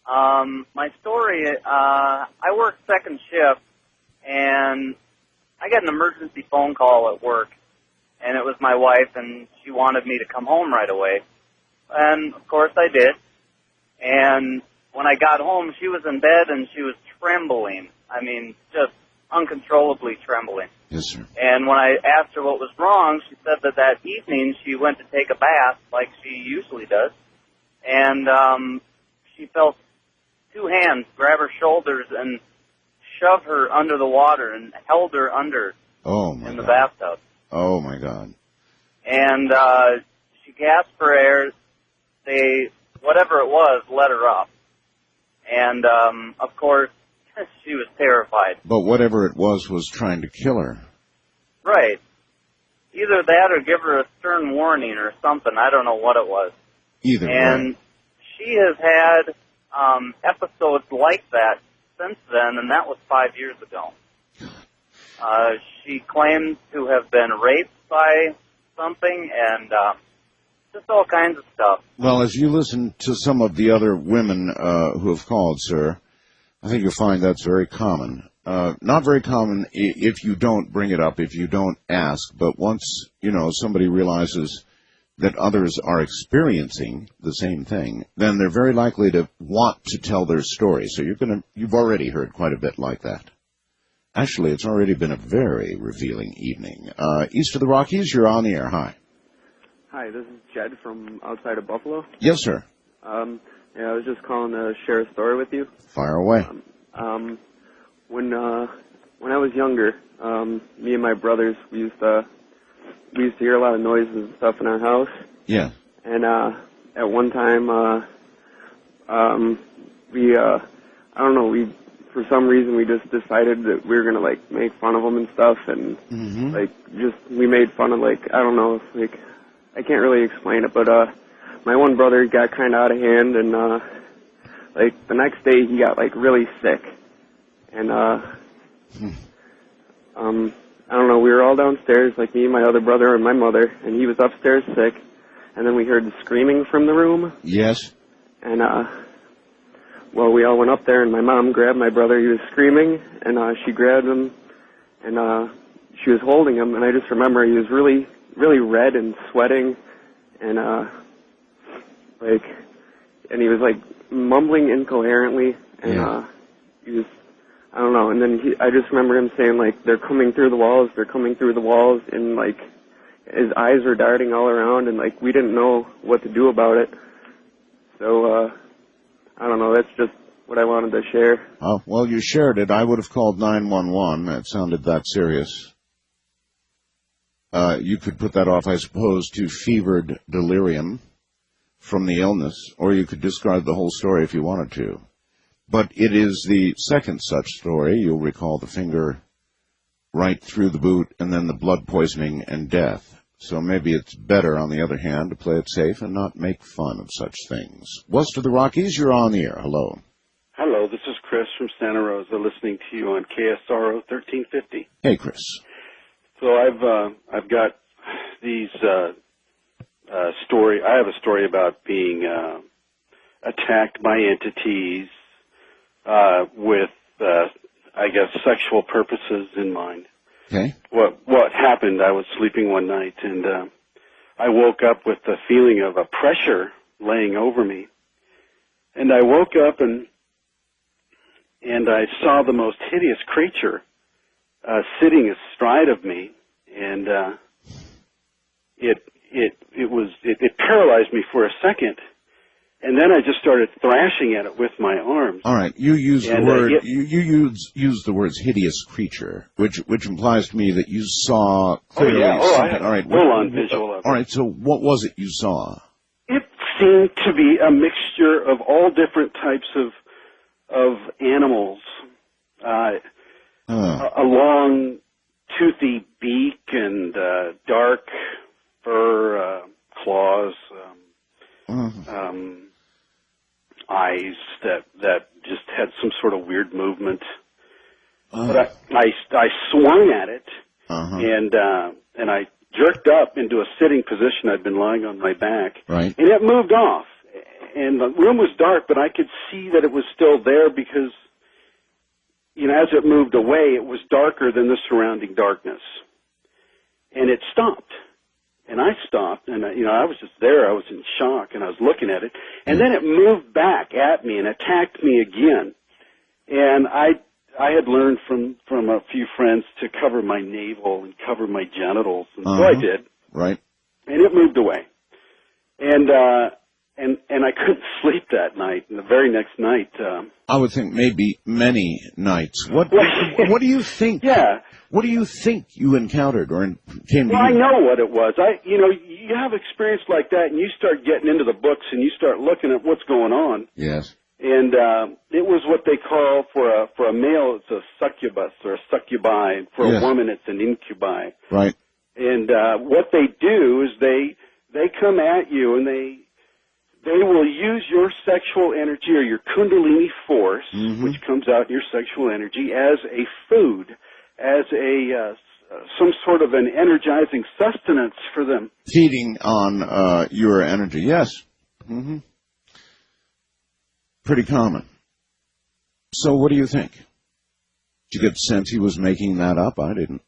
My story, I work second shift, and I got an emergency phone call at work, and it was my wife, and she wanted me to come home right away. And, of course, I did. And when I got home, she was in bed, and she was trembling. I mean, just uncontrollably trembling. Yes, sir. And when I asked her what was wrong, she said that evening she went to take a bath like she usually does, and she felt two hands grab her shoulders and shove her under the water and held her under in the bathtub. Oh, my God. And she she gasped for air. They, whatever it was, let her up. And, of course, she was terrified. But whatever it was trying to kill her. Right. Either that or give her a stern warning or something. I don't know what it was. Either and way. She has had episodes like that since then, and that was 5 years ago. She claims to have been raped by something and just all kinds of stuff. Well, as you listen to some of the other women who have called, sir, I think you'll find that's very common. Not very common if you don't bring it up, if you don't ask, but once, somebody realizes that others are experiencing the same thing, then they're very likely to want to tell their story. So you've already heard quite a bit like that. Actually, it's already been a very revealing evening. East of the Rockies, you're on the air. Hi. Hi, this is Jed from outside of Buffalo. Yes, sir. I was just calling to share a story with you. Fire away. When I was younger, me and my brothers, we used to hear a lot of noises and stuff in our house. Yeah. And at one time, for some reason we just decided that we were gonna make fun of them and stuff, and we made fun of I can't really explain it, but my one brother got kind of out of hand, and the next day he got really sick, and I don't know, we were all downstairs, me and my other brother and my mother, and he was upstairs sick, and then we heard screaming from the room. Yes. And we all went up there, and my mom grabbed my brother. He was screaming, and she grabbed him, and she was holding him, and I just remember he was really, really red and sweating, and and he was mumbling incoherently, and he was, I don't know, and then I just remember him saying they're coming through the walls, and his eyes were darting all around, and we didn't know what to do about it. So I don't know, that's just what I wanted to share. Oh, well, you shared it. I would have called 911. It sounded that serious. You could put that off, I suppose, to fevered delirium from the illness, or you could discard the whole story if you wanted to. But it is the second such story. You'll recall the finger right through the boot and then the blood poisoning and death. So maybe it's better, on the other hand, to play it safe and not make fun of such things. West of the Rockies, you're on the air. Hello. Hello, this is Chris from Santa Rosa, listening to you on KSRO 1350. Hey, Chris. So I've got these story. I have a story about being attacked by entities with, I guess, sexual purposes in mind. Okay. What happened? I was sleeping one night, and I woke up with the feeling of a pressure laying over me. And I woke up and I saw the most hideous creature sitting astride of me, and it paralyzed me for a second. And then I just started thrashing at it with my arms. All right, you use the word. You use the words "hideous creature," which implies to me that you saw clearly. Oh yeah, something. All right, full-on visual of it. All right, so what was it you saw? It seemed to be a mixture of all different types of animals. A long, toothy beak and dark fur, claws. Eyes that just had some sort of weird movement. But I swung at it, and I jerked up into a sitting position. I'd been lying on my back, right, and it moved off. And the room was dark, but I could see that it was still there because, as it moved away, it was darker than the surrounding darkness. And it stopped. And I stopped, and I was just there. I was in shock, and I was looking at it. And then it moved back at me and attacked me again. And I had learned from a few friends to cover my navel and cover my genitals, and so I did. Right. And it moved away. And I couldn't sleep that night. And the very next night, I would think maybe many nights. What do you think? Yeah. What do you think you encountered or came to Well, I you? know what it was. You have experience like that, and you start getting into the books, and you start looking at what's going on. Yes. And it was what they call for a male, it's a succubus or a succubi, and for Yes. a woman, it's an incubi. Right. And what they do is they come at you, and they will use your sexual energy or your kundalini force, which comes out in your sexual energy, as a food, as some sort of an energizing sustenance for them. Feeding on your energy. Yes. Mm-hmm. Pretty common. So what do you think? Did you get the sense he was making that up? I didn't.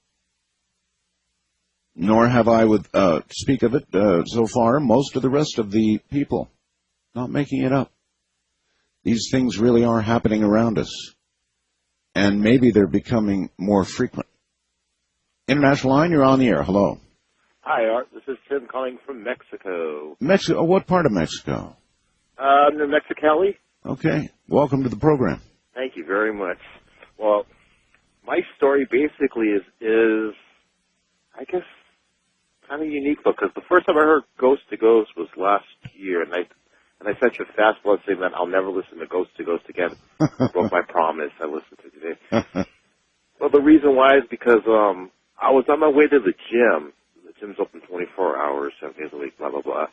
Nor have I, with speak of it so far, most of the rest of the people. Not making it up. These things really are happening around us. And maybe they're becoming more frequent. International line, you're on the air. Hello. Hi, Art. This is Tim calling from Mexico. Mexico? What part of Mexico? New Mexicali. Okay. Welcome to the program. Thank you very much. Well, my story basically is I guess, kind of unique because the first time I heard Ghost to Ghost was last year, and I sent you a fast blood saying that I'll never listen to Ghost again. I broke my promise. I listened to it today. Well, the reason why is because I was on my way to the gym. The gym's open 24 hours, 7 days a week, blah, blah, blah.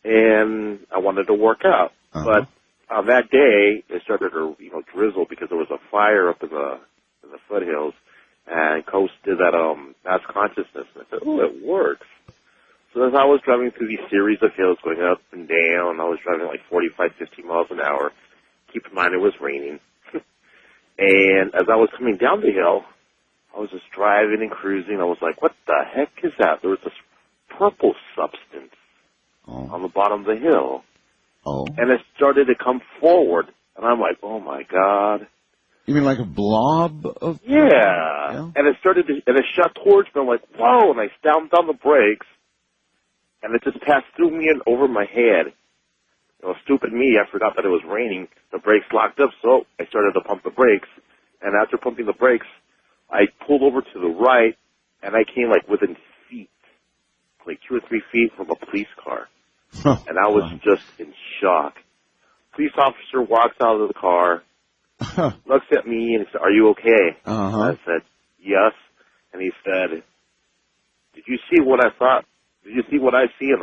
And I wanted to work out. But on that day, it started to drizzle because there was a fire up in the foothills. And Coast did that mass consciousness. And I said, oh, it works. So as I was driving through these series of hills going up and down, I was driving like 45, 50 miles an hour. Keep in mind it was raining. And as I was coming down the hill, I was just driving and cruising. I was like, what the heck is that? There was this purple substance on the bottom of the hill. And it started to come forward. And I'm like, oh, my God. You mean like a blob of... Yeah. And it shot towards me. I'm like, whoa. And I slammed down the brakes. And it just passed through me and over my head. Stupid me, I forgot that it was raining. The brakes locked up, so I started to pump the brakes. And after pumping the brakes, I pulled over to the right, and I came like within feet, like 2 or 3 feet from a police car. And I was just in shock. Police officer walks out of the car, looks at me, and said, are you okay? And I said, yes. And he said, did you see what I thought? Did you see what I see? And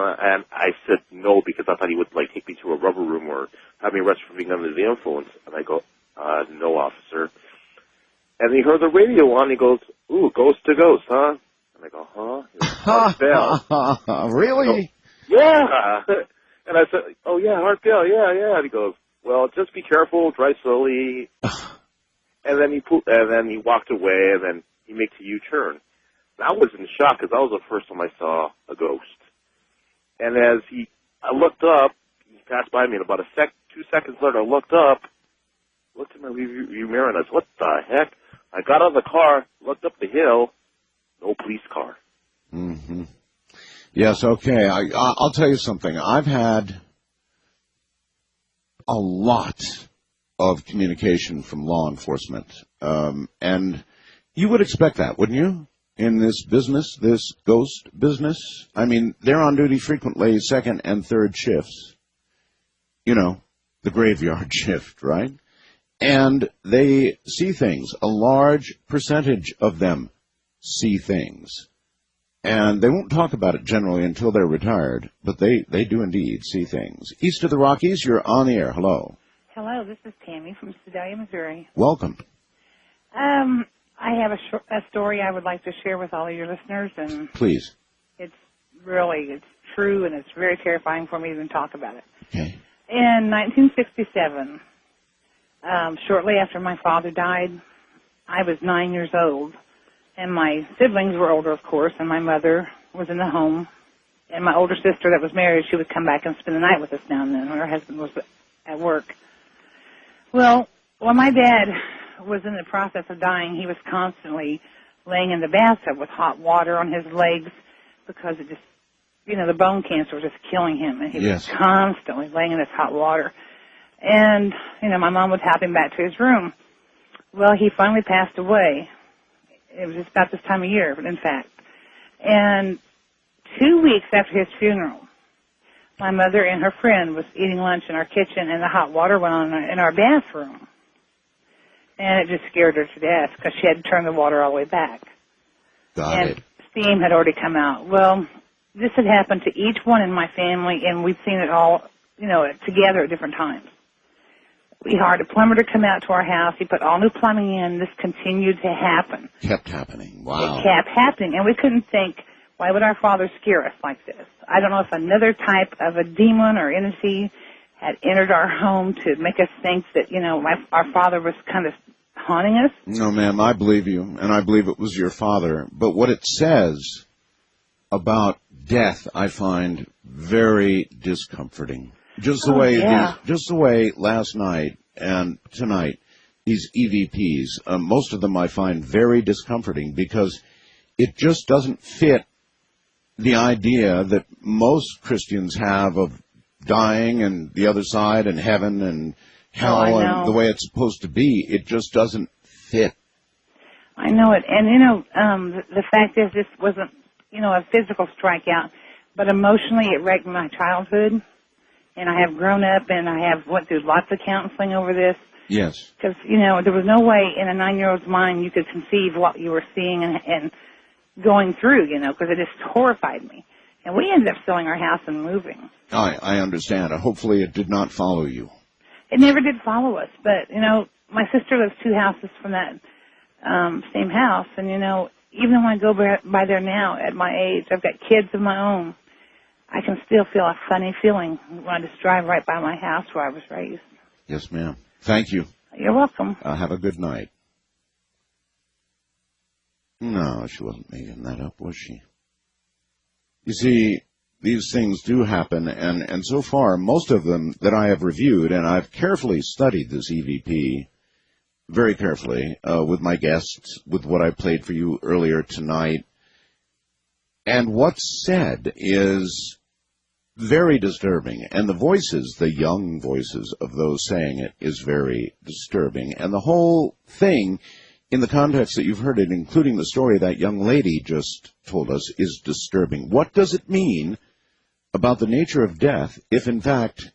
I said no, because I thought he would take me to a rubber room or have me arrested for being under the influence. And I go, no, officer. And he heard the radio on. He goes, ooh, Ghost to Ghost, huh? And I go, huh? Art Bell. Really? So, yeah. And I said, oh yeah, Art Bell, yeah. And he goes, well, just be careful, drive slowly. And then he walked away, and then he makes a U-turn. I was in shock because that was the first time I saw a ghost. And as I looked up, he passed by me, and about 2 seconds later, I looked up, looked at my rearview mirror, and I said, what the heck? I got out of the car, looked up the hill, no police car. Mm-hmm. Yes, okay. I'll tell you something. I've had a lot of communication from law enforcement, and you would expect that, wouldn't you? In this business, this ghost business. I mean, they're on duty frequently, second and third shifts. The graveyard shift, right? And they see things. A large percentage of them see things. And they won't talk about it generally until they're retired, but they do indeed see things. East of the Rockies, you're on the air. Hello. Hello, this is Tammy from Sedalia, Missouri. Welcome. I have a story I would like to share with all of your listeners, and please. It's true, and it's very terrifying for me to even talk about it. Okay. In 1967, shortly after my father died, I was 9 years old, and my siblings were older, of course, and my mother was in the home, and my older sister that was married, she would come back and spend the night with us now and then when her husband was at work. Well, when my dad was in the process of dying, he was constantly laying in the bathtub with hot water on his legs because it just, the bone cancer was just killing him, and he was constantly laying in this hot water. And, my mom would tap him back to his room. Well, he finally passed away It was just about this time of year, in fact. And 2 weeks after his funeral, my mother and her friend was eating lunch in our kitchen, and the hot water went on in our bathroom. And it just scared her to death because she had to turn the water all the way back. Got it. Steam had already come out. Well, this had happened to each one in my family, and we'd seen it all, together at different times. We hired a plumber to come out to our house. He put all new plumbing in. This continued to happen. Kept happening. Wow. It kept happening, and we couldn't think, why would our father scare us like this? I don't know if another type of a demon or entity had entered our home to make us think that, our father was kind of haunting us. No, ma'am, I believe you, and I believe it was your father. But what it says about death, I find very discomforting. Just the way last night and tonight, these EVPs, most of them I find very discomforting because it just doesn't fit the idea that most Christians have of dying and the other side and heaven and hell and the way it's supposed to be. It just doesn't fit. I know it. And, the fact is this wasn't, a physical strikeout, but emotionally it wrecked my childhood. And I have grown up and I have went through lots of counseling over this. Yes. Because, there was no way in a 9-year-old's mind you could conceive what you were seeing and going through, because it just horrified me. And we ended up selling our house and moving. I understand. Hopefully it did not follow you. It never did follow us. But, my sister lives 2 houses from that same house. And, even when I go by there now at my age, I've got kids of my own. I can still feel a funny feeling when I just drive right by my house where I was raised. Yes, ma'am. Thank you. You're welcome. Have a good night. No, she wasn't making that up, was she? You see, these things do happen, and so far, most of them that I have reviewed, and I've carefully studied this EVP, very carefully, with my guests, with what I played for you earlier tonight, and what's said is very disturbing, and the voices, the young voices of those saying it, is very disturbing, and the whole thing, in the context that you've heard it, including the story that young lady just told us, is disturbing. What does it mean about the nature of death if, in fact,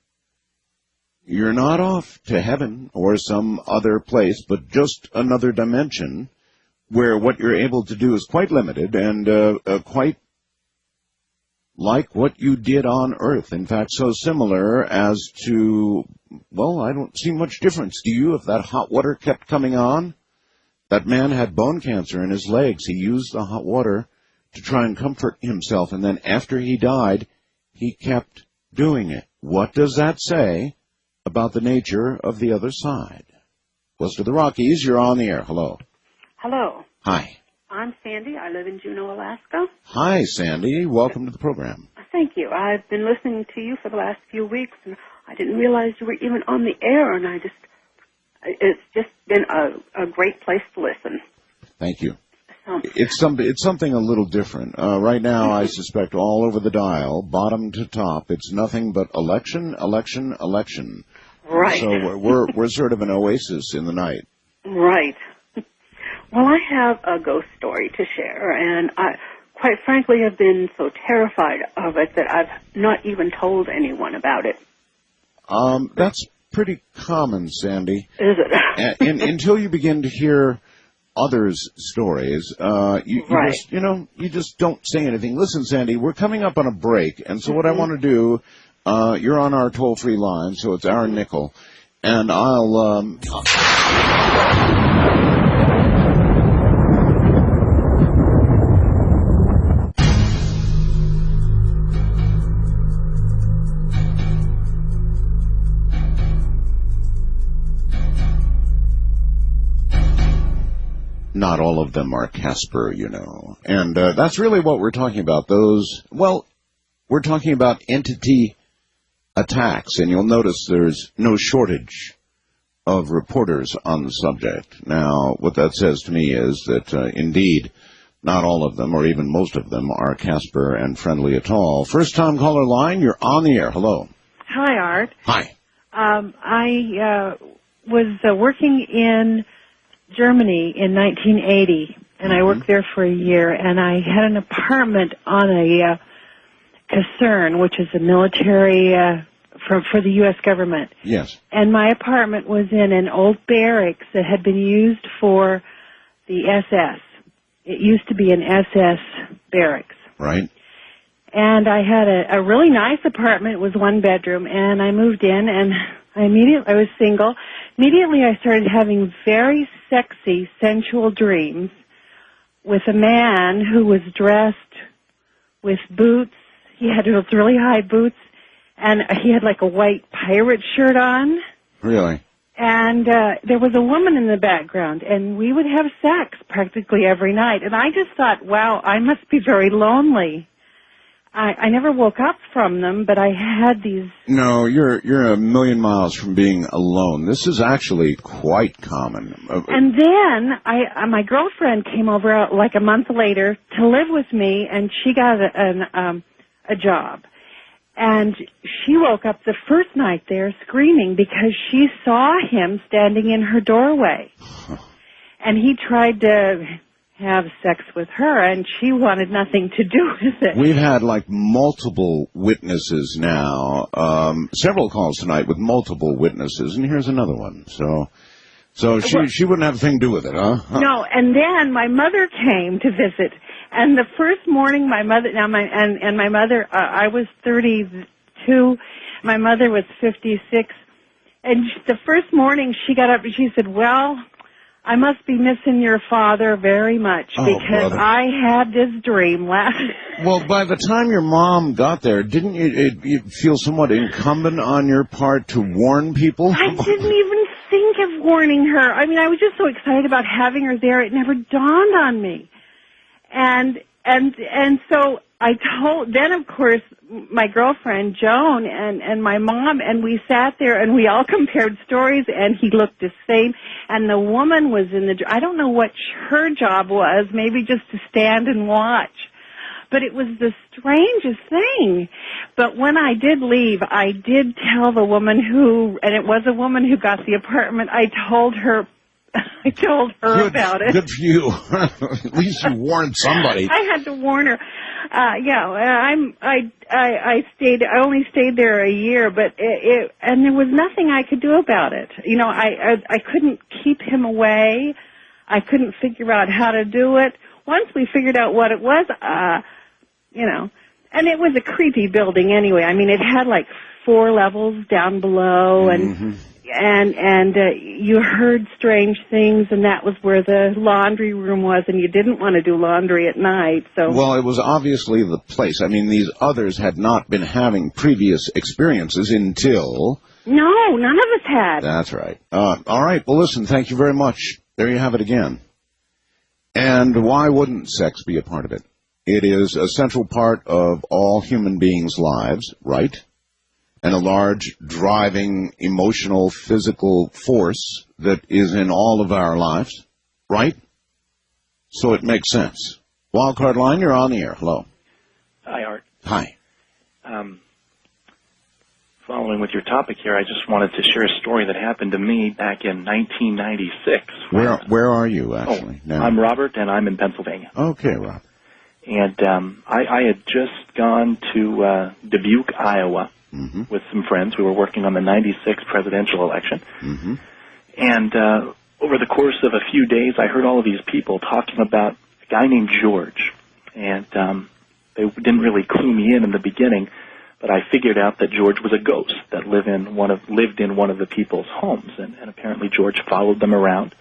you're not off to heaven or some other place, but just another dimension where what you're able to do is quite limited and quite like what you did on Earth. In fact, so similar as to, well, I don't see much difference. Do you, if that hot water kept coming on? That man had bone cancer in his legs. He used the hot water to try and comfort himself, and then after he died, he kept doing it. What does that say about the nature of the other side? West of the Rockies, you're on the air. Hello. Hello. Hi. I'm Sandy. I live in Juneau, Alaska. Hi, Sandy. Welcome to the program. Thank you. I've been listening to you for the last few weeks, and I didn't realize you were even on the air, and it's just been a great place to listen. Thank you. It's something a little different. Right now, I suspect all over the dial, bottom to top, it's nothing but election, election, election. Right. So we're sort of an oasis in the night. Right. Well, I have a ghost story to share, and I, quite frankly, have been so terrified of it that I've not even told anyone about it. That's pretty common, Sandy. Is it? Until you begin to hear others' stories, you just don't say anything. Listen, Sandy, we're coming up on a break, and so what I want to do, you're on our toll-free line, so it's our nickel, and I'll not all of them are Casper, And that's really what we're talking about. We're talking about entity attacks, and you'll notice there's no shortage of reporters on the subject. Now, what that says to me is that, indeed, not all of them, or even most of them, are Casper and friendly at all. First-time caller line, you're on the air. Hello. Hi, Art. Hi. I was working in Germany in 1980, and I worked there for a year, and I had an apartment on a caserne, which is a military for the U.S. government. Yes. And my apartment was in an old barracks that had been used for the SS. It used to be an SS barracks. Right. And I had a really nice apartment. It was one bedroom, and I moved in, and I was single. Immediately I started having very sexy, sensual dreams with a man who was dressed with boots. He had those really high boots, and he had like a white pirate shirt on. Really? And there was a woman in the background, and we would have sex practically every night. And I just thought, wow, I must be very lonely. I never woke up from them, but I had these... No, you're a million miles from being alone. This is actually quite common. And then my girlfriend came over like a month later to live with me, and she got a job. And she woke up the first night there screaming because she saw him standing in her doorway. And he tried to have sex with her, and she wanted nothing to do with it. We've had like multiple witnesses now, several calls tonight with multiple witnesses, and here's another one. So she wouldn't have a thing to do with it, huh? No, and then my mother came to visit, and the first morning my mother, I was 32, my mother was 56, and the first morning she got up and she said, well, I must be missing your father very much because I had this dream last... Well, by the time your mom got there, didn't you feel somewhat incumbent on your part to warn people? I didn't even think of warning her. I mean, I was just so excited about having her there, it never dawned on me. And so I told, then of course, my girlfriend, Joan, and my mom, and we sat there and we all compared stories, and he looked the same, and the woman was I don't know what her job was, maybe just to stand and watch. But it was the strangest thing. But when I did leave, I did tell the woman and it was a woman who got the apartment, I told her about it. Good for you. At least you warned somebody. I had to warn her. I only stayed there a year, but and there was nothing I could do about it. You know, I couldn't keep him away. I couldn't figure out how to do it. Once we figured out what it was, and it was a creepy building anyway. I mean, it had like 4 levels down below, and you heard strange things, and that was where the laundry room was, and you didn't want to do laundry at night. So, well, it was obviously the place. I mean, these others had not been having previous experiences until... No, none of us had. That's right. All right, well, listen, thank you very much. There you have it again. And why wouldn't sex be a part of it? It is a central part of all human beings' lives, right? And a large, driving, emotional, physical force that is in all of our lives, right? So it makes sense. Wildcard line, you're on the air. Hello. Hi, Art. Hi. Following with your topic here, I just wanted to share a story that happened to me back in 1996. Where are you, actually, now? I'm Robert, and I'm in Pennsylvania. Okay, Rob. And I had just gone to Dubuque, Iowa, with some friends. We were working on the 96 presidential election. And over the course of a few days, I heard all of these people talking about a guy named George. And they didn't really clue me in the beginning, but I figured out that George was a ghost that lived in one of the people's homes. And apparently George followed them around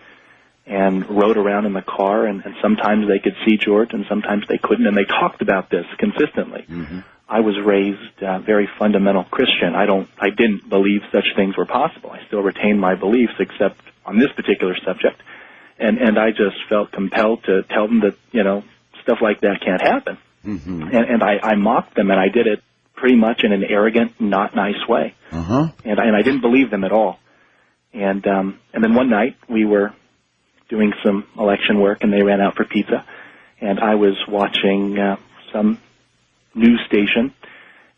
and rode around in the car, and sometimes they could see George and sometimes they couldn't, and they talked about this consistently. I was raised very fundamental Christian. I didn't believe such things were possible. I still retain my beliefs, except on this particular subject. And I just felt compelled to tell them that, stuff like that can't happen. And I mocked them, and I did it pretty much in an arrogant, not nice way. And I didn't believe them at all. And then one night we were doing some election work, and they ran out for pizza, and I was watching some news station,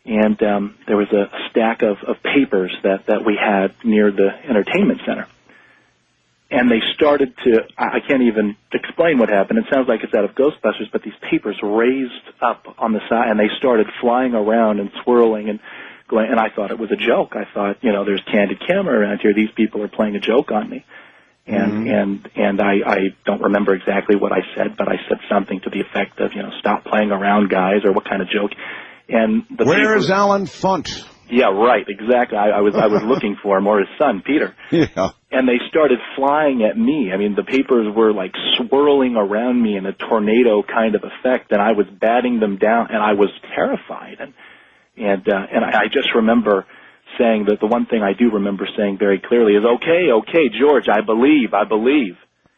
and there was a stack of papers that we had near the entertainment center. and they started to, I can't even explain what happened. It sounds like it's out of Ghostbusters, but these papers raised up on the side, and they started flying around and swirling and going, and I thought it was a joke. I thought, there's candid camera around here. These people are playing a joke on me. And I don't remember exactly what I said, but I said something to the effect of, stop playing around, guys, or what kind of joke. And Where's Alan Funt? Yeah, right, exactly. I was looking for him, or his son, Peter. Yeah. And they started flying at me. I mean, the papers were like swirling around me in a tornado kind of effect, and I was batting them down, and I was terrified. And I just remember saying that the one thing I do remember saying very clearly is, okay, George, I believe.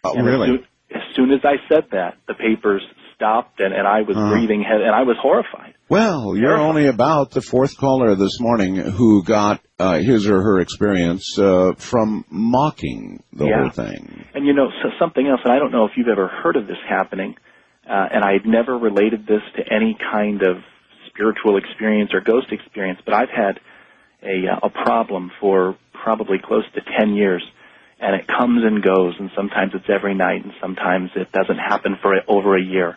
Oh, and really? As soon as I said that, the papers stopped, and I was breathing heavy, and I was horrified. Well, you're only about the fourth caller this morning who got his or her experience from mocking the whole thing. And so something else, and I don't know if you've ever heard of this happening, and I'd never related this to any kind of spiritual experience or ghost experience, but I've had a problem for probably close to 10 years, and it comes and goes, and sometimes it's every night, and sometimes it doesn't happen for over a year,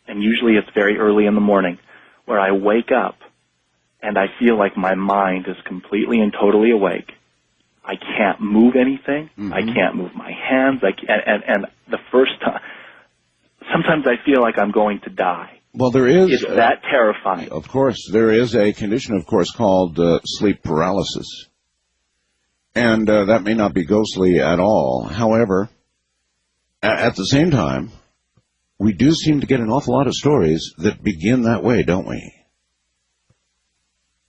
and usually it's very early in the morning, where I wake up and I feel like my mind is completely and totally awake. I can't move anything. Mm-hmm. I can't move my hands. And the first time, sometimes I feel like I'm going to die. Well, there is... It's that terrifying. Of course, there is a condition, of course, called sleep paralysis. And that may not be ghostly at all. However, at the same time, we do seem to get an awful lot of stories that begin that way, don't we?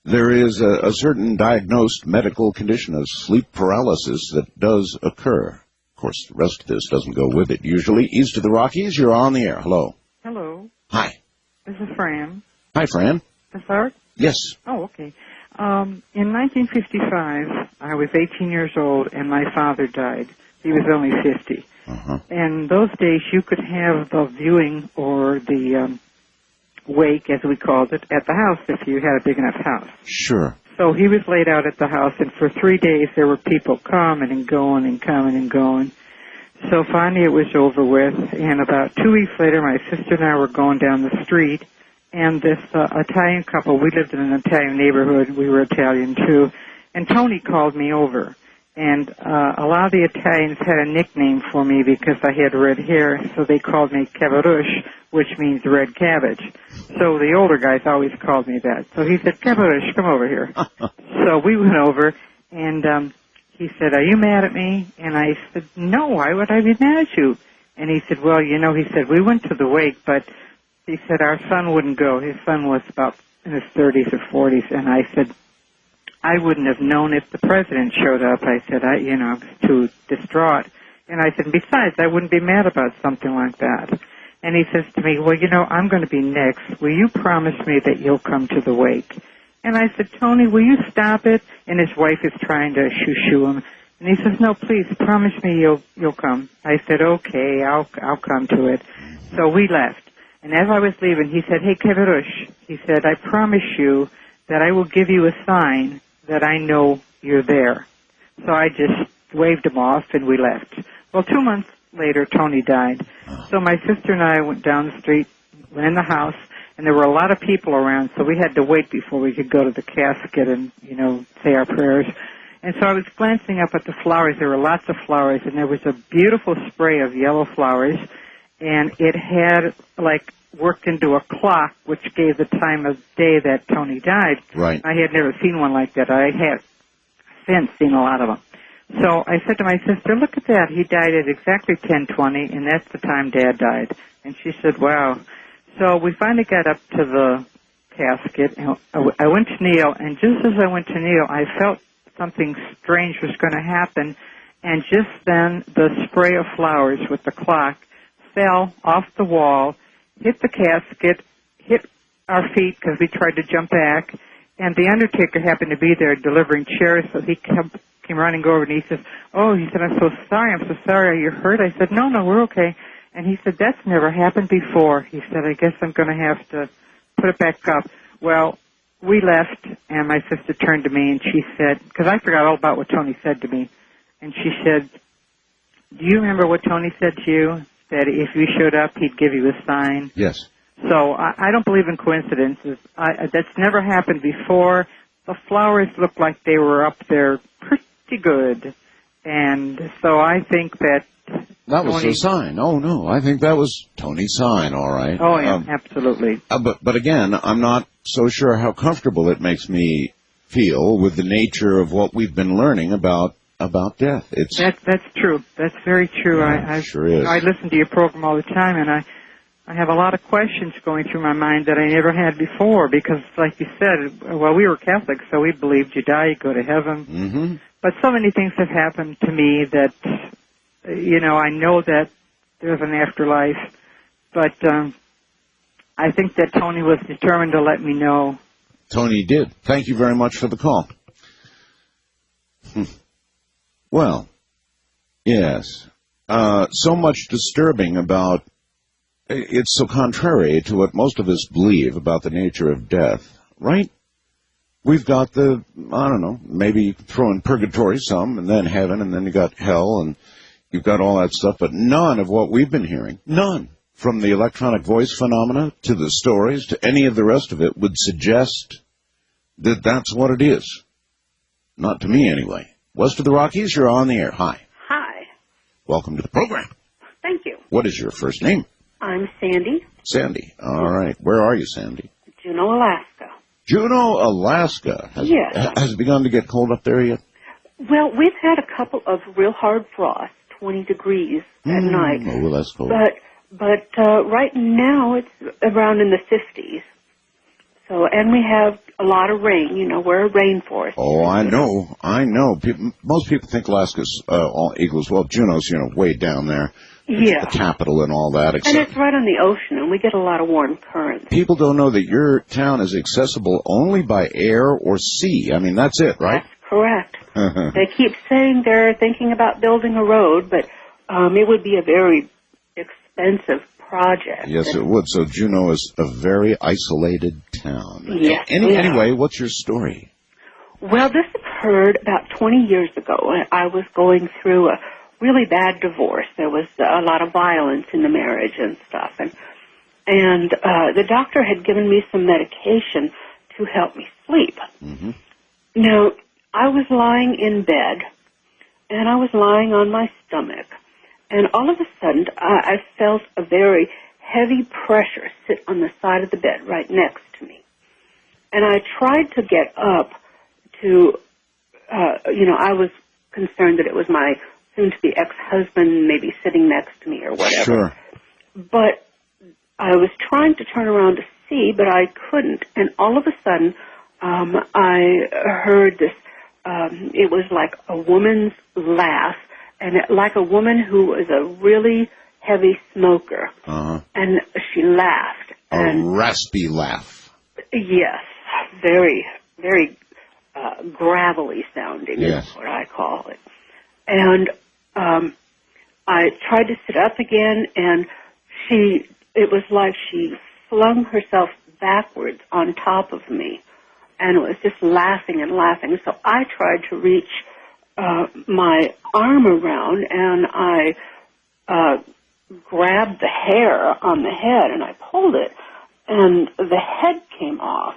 There is a certain diagnosed medical condition of sleep paralysis that does occur. Of course, the rest of this doesn't go with it. Usually, east of the Rockies, you're on the air. Hello. Hello. Hi. This is Fran. Hi, Fran. Is that? Yes. Oh, okay. In 1955, I was 18 years old, and my father died. He was only 50. Uh-huh. And those days, you could have the viewing or the wake, as we called it, at the house if you had a big enough house. Sure. So he was laid out at the house, and for 3 days there were people coming and going and coming and going. So finally it was over with, and about 2 weeks later, my sister and I were going down the street, and this Italian couple, we lived in an Italian neighborhood, we were Italian too, and Tony called me over. And a lot of the Italians had a nickname for me because I had red hair, so they called me Cavarush, which means red cabbage. So the older guys always called me that. So he said, Cavarush, come over here. So we went over, and he said, are you mad at me? And I said, no, why would I be mad at you? And he said, well, he said, we went to the wake, but he said our son wouldn't go. His son was about in his 30s or 40s, and I said, I wouldn't have known if the president showed up. I said, I was too distraught. And I said, besides, I wouldn't be mad about something like that. And he says to me, well, I'm going to be next. Will you promise me that you'll come to the wake? And I said, Tony, will you stop it? And his wife is trying to shoo him. And he says, no, please, promise me you'll come. I said, okay, I'll come to it. So we left. And as I was leaving, he said, hey, Kevarush, he said, I promise you that I will give you a sign that I know you're there. So I just waved him off, and we left. Well, 2 months later, Tony died. So my sister and I went down the street, went in the house, and there were a lot of people around, so we had to wait before we could go to the casket and, say our prayers. And so I was glancing up at the flowers. There were lots of flowers, and there was a beautiful spray of yellow flowers, and it had, worked into a clock, which gave the time of day that Tony died. Right. I had never seen one like that. I had since seen a lot of them. So I said to my sister, look at that. He died at exactly 10:20, and that's the time Dad died. And she said, wow. So we finally got up to the casket, and I went to kneel, and just as I went to kneel, I felt something strange was going to happen, and just then the spray of flowers with the clock fell off the wall, hit the casket, hit our feet because we tried to jump back, and the undertaker happened to be there delivering chairs, so he came running over, and he says, I'm so sorry, are you hurt? I said, no, we're okay. And he said, that's never happened before. He said, I guess I'm going to have to put it back up. Well, we left, and my sister turned to me, and she said, because I forgot all about what Tony said to me, and she said, do you remember what Tony said to you? That if you showed up, he'd give you a sign? Yes. So I don't believe in coincidences. That's never happened before. The flowers looked like they were up there pretty good. And so I think that that was a sign. Oh, no. I think that was Tony's sign, all right. Oh, yeah, absolutely. But again, I'm not so sure how comfortable it makes me feel with the nature of what we've been learning about death. That's true. That's very true. Yeah, sure is. I listen to your program all the time, and I have a lot of questions going through my mind that I never had before because, like you said, well, we were Catholics, so we believed you die, you go to heaven. Mm-hmm. But so many things have happened to me that, I know that there's an afterlife, but I think that Tony was determined to let me know. Tony did. Thank you very much for the call. Well, yes. So much disturbing about... It's so contrary to what most of us believe about the nature of death, right? We've got I don't know, maybe you throw in purgatory some, and then heaven, and then you got hell, and you've got all that stuff, but none of what we've been hearing, none, from the electronic voice phenomena to the stories to any of the rest of it would suggest that that's what it is. Not to me, anyway. West of the Rockies, you're on the air. Hi. Hi. Welcome to the program. Thank you. What is your first name? I'm Sandy. Sandy. All right. Where are you, Sandy? Juneau, Alaska. Juneau, Alaska. Yes. Has it begun to get cold up there yet? Well, we've had a couple of real hard frosts, 20 degrees at night. Oh, well, that's cold. But right now it's around in the 50s. So, and we have a lot of rain. We're a rainforest. Oh, I know. Most people think Alaska's all equals. Well, Juneau's, way down there. Yeah. The capital and all that. And it's right on the ocean, and we get a lot of warm currents. People don't know that your town is accessible only by air or sea. I mean, that's it, right? That's correct. They keep saying they're thinking about building a road, but it would be a very expensive project. Yes, it would. So Juneau is a very isolated town. Yes. Anyway, what's your story? Well, this occurred about 20 years ago. I was going through a really bad divorce. There was a lot of violence in the marriage and stuff. And the doctor had given me some medication to help me sleep. Mm-hmm. Now, I was lying in bed, and I was lying on my stomach. And all of a sudden, I felt a very heavy pressure sit on the side of the bed right next to me. And I tried to get up to, I was concerned that it was my soon-to-be ex-husband maybe sitting next to me or whatever. Sure. But I was trying to turn around to see, but I couldn't. And all of a sudden, I heard this, it was like a woman's laugh, and like a woman who was a really heavy smoker. Uh-huh. And she laughed. A raspy laugh. Yes, very, very gravelly sounding is what I call it. And I tried to sit up again, and it was like she flung herself backwards on top of me, and it was just laughing and laughing. So I tried to reach my arm around, and I grabbed the hair on the head, and I pulled it, and the head came off.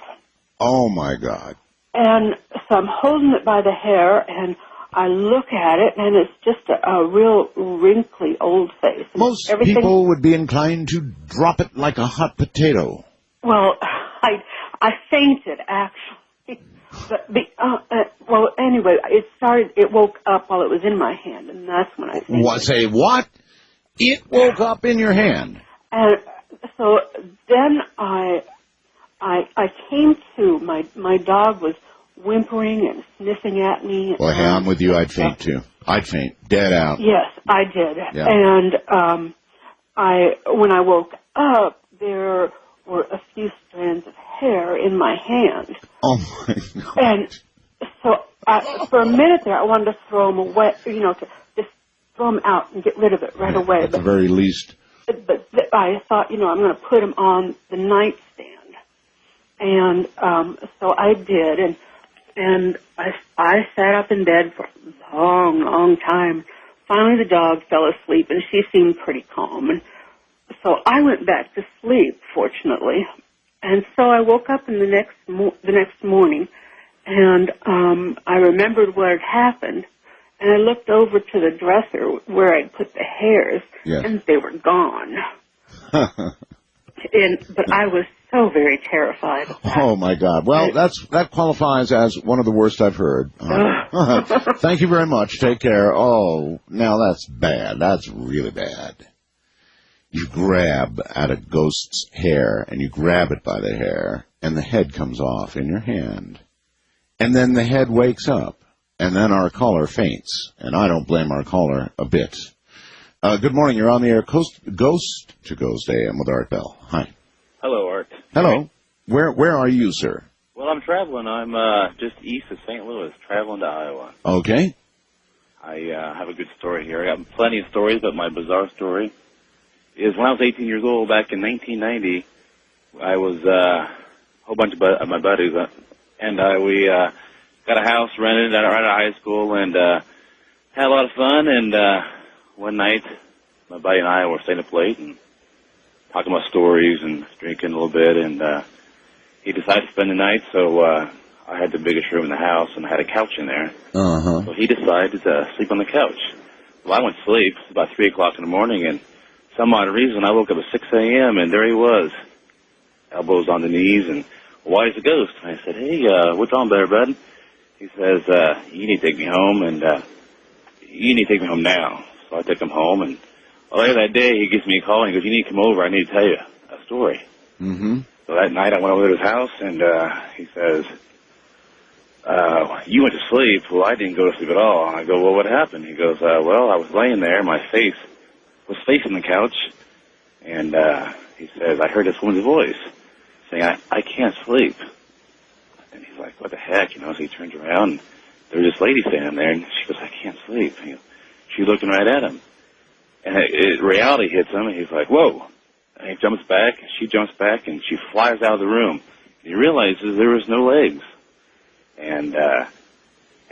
Oh, my God. And so I'm holding it by the hair, and I look at it, and it's just a real wrinkly old face. And most people would be inclined to drop it like a hot potato. Well, I fainted, actually. But well, anyway, it woke up while it was in my hand, and that's when I fainted. Say what? It woke up in your hand? And so then I came to, my dog was whimpering and sniffing at me. Well, hey, I'm with you. I'd faint, too. I'd faint. Dead out. Yes, I did. Yeah. And when I woke up, there were a few strands of hair in my hand. Oh, my God. And so for a minute there, I wanted to throw them away, to just throw them out and get rid of it right away. At the very least. But I thought, I'm going to put them on the nightstand. And so I did, and I sat up in bed for a long, long time. finally the dog fell asleep, and she seemed pretty calm. And so I went back to sleep, fortunately. And so I woke up in the next morning, and I remembered what had happened. And I looked over to the dresser where I'd put the hairs, and they were gone. But I was so very terrified. Oh, my God. Well, that qualifies as one of the worst I've heard. Thank you very much. Take care. Oh, now that's bad. That's really bad. You grab at a ghost's hair, and you grab it by the hair, and the head comes off in your hand. And then the head wakes up, and then our caller faints. And I don't blame our caller a bit. Good morning. You're on the air. Ghost to Ghost AM with Art Bell. Hi. Hello, Art. Hello. Where are you, sir? Well, I'm traveling. I'm just east of St. Louis, traveling to Iowa. Okay. I have a good story here. I got plenty of stories, but my bizarre story is when I was 18 years old, back in 1990, I was a whole bunch of my buddies, and we got a house rented right out of high school, and had a lot of fun. And one night, my buddy and I were staying up late and talking about stories and drinking a little bit, and he decided to spend the night, so I had the biggest room in the house, and I had a couch in there. Uh-huh. So he decided to sleep on the couch. Well, I went to sleep. It was about 3 o'clock in the morning, and some odd reason, I woke up at 6 a.m., and there he was, elbows on the knees, and, why is a ghost? And I said, hey, what's on there, bud? He says, you need to take me home, and you need to take me home now. So I took him home, and later that day, he gives me a call, and he goes, you need to come over. I need to tell you a story. Mm-hmm. So that night, I went over to his house, and he says, you went to sleep. Well, I didn't go to sleep at all. And I go, well, what happened? He goes, well, I was laying there, my face was facing the couch, and he says, I heard this woman's voice saying, I can't sleep. And he's like, what the heck, So he turns around, and there's this lady standing there, and she goes, I can't sleep. And she's looking right at him. And reality hits him, and he's like, whoa. And he jumps back, she jumps back, and she flies out of the room. And he realizes there was no legs. And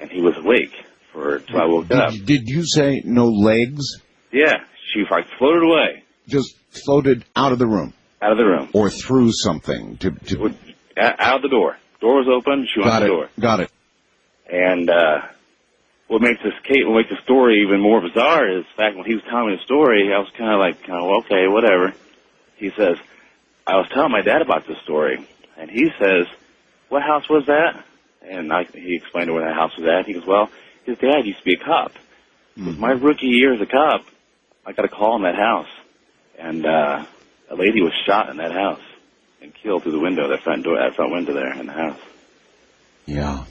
he was awake till I woke up. Did you say no legs? Yeah, she floated away. Just floated out of the room? Out of the room. Or through something? Out of the door. Door was open, she went out the door. Got it. And what makes the story even more bizarre is the fact when he was telling me the story, I was kind of like, okay, whatever. He says, I was telling my dad about this story, and he says, what house was that? And he explained to where that house was at. He goes, well, his dad used to be a cop. Mm-hmm. My rookie year as a cop, I got a call in that house, and a lady was shot in that house and killed through the window, that front window there in the house. Yeah.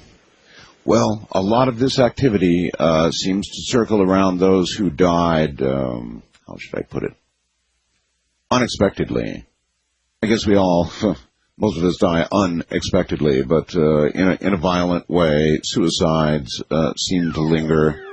Well, a lot of this activity seems to circle around those who died, how should I put it, unexpectedly. I guess we all, most of us die unexpectedly, but in a violent way. Suicides seem to linger.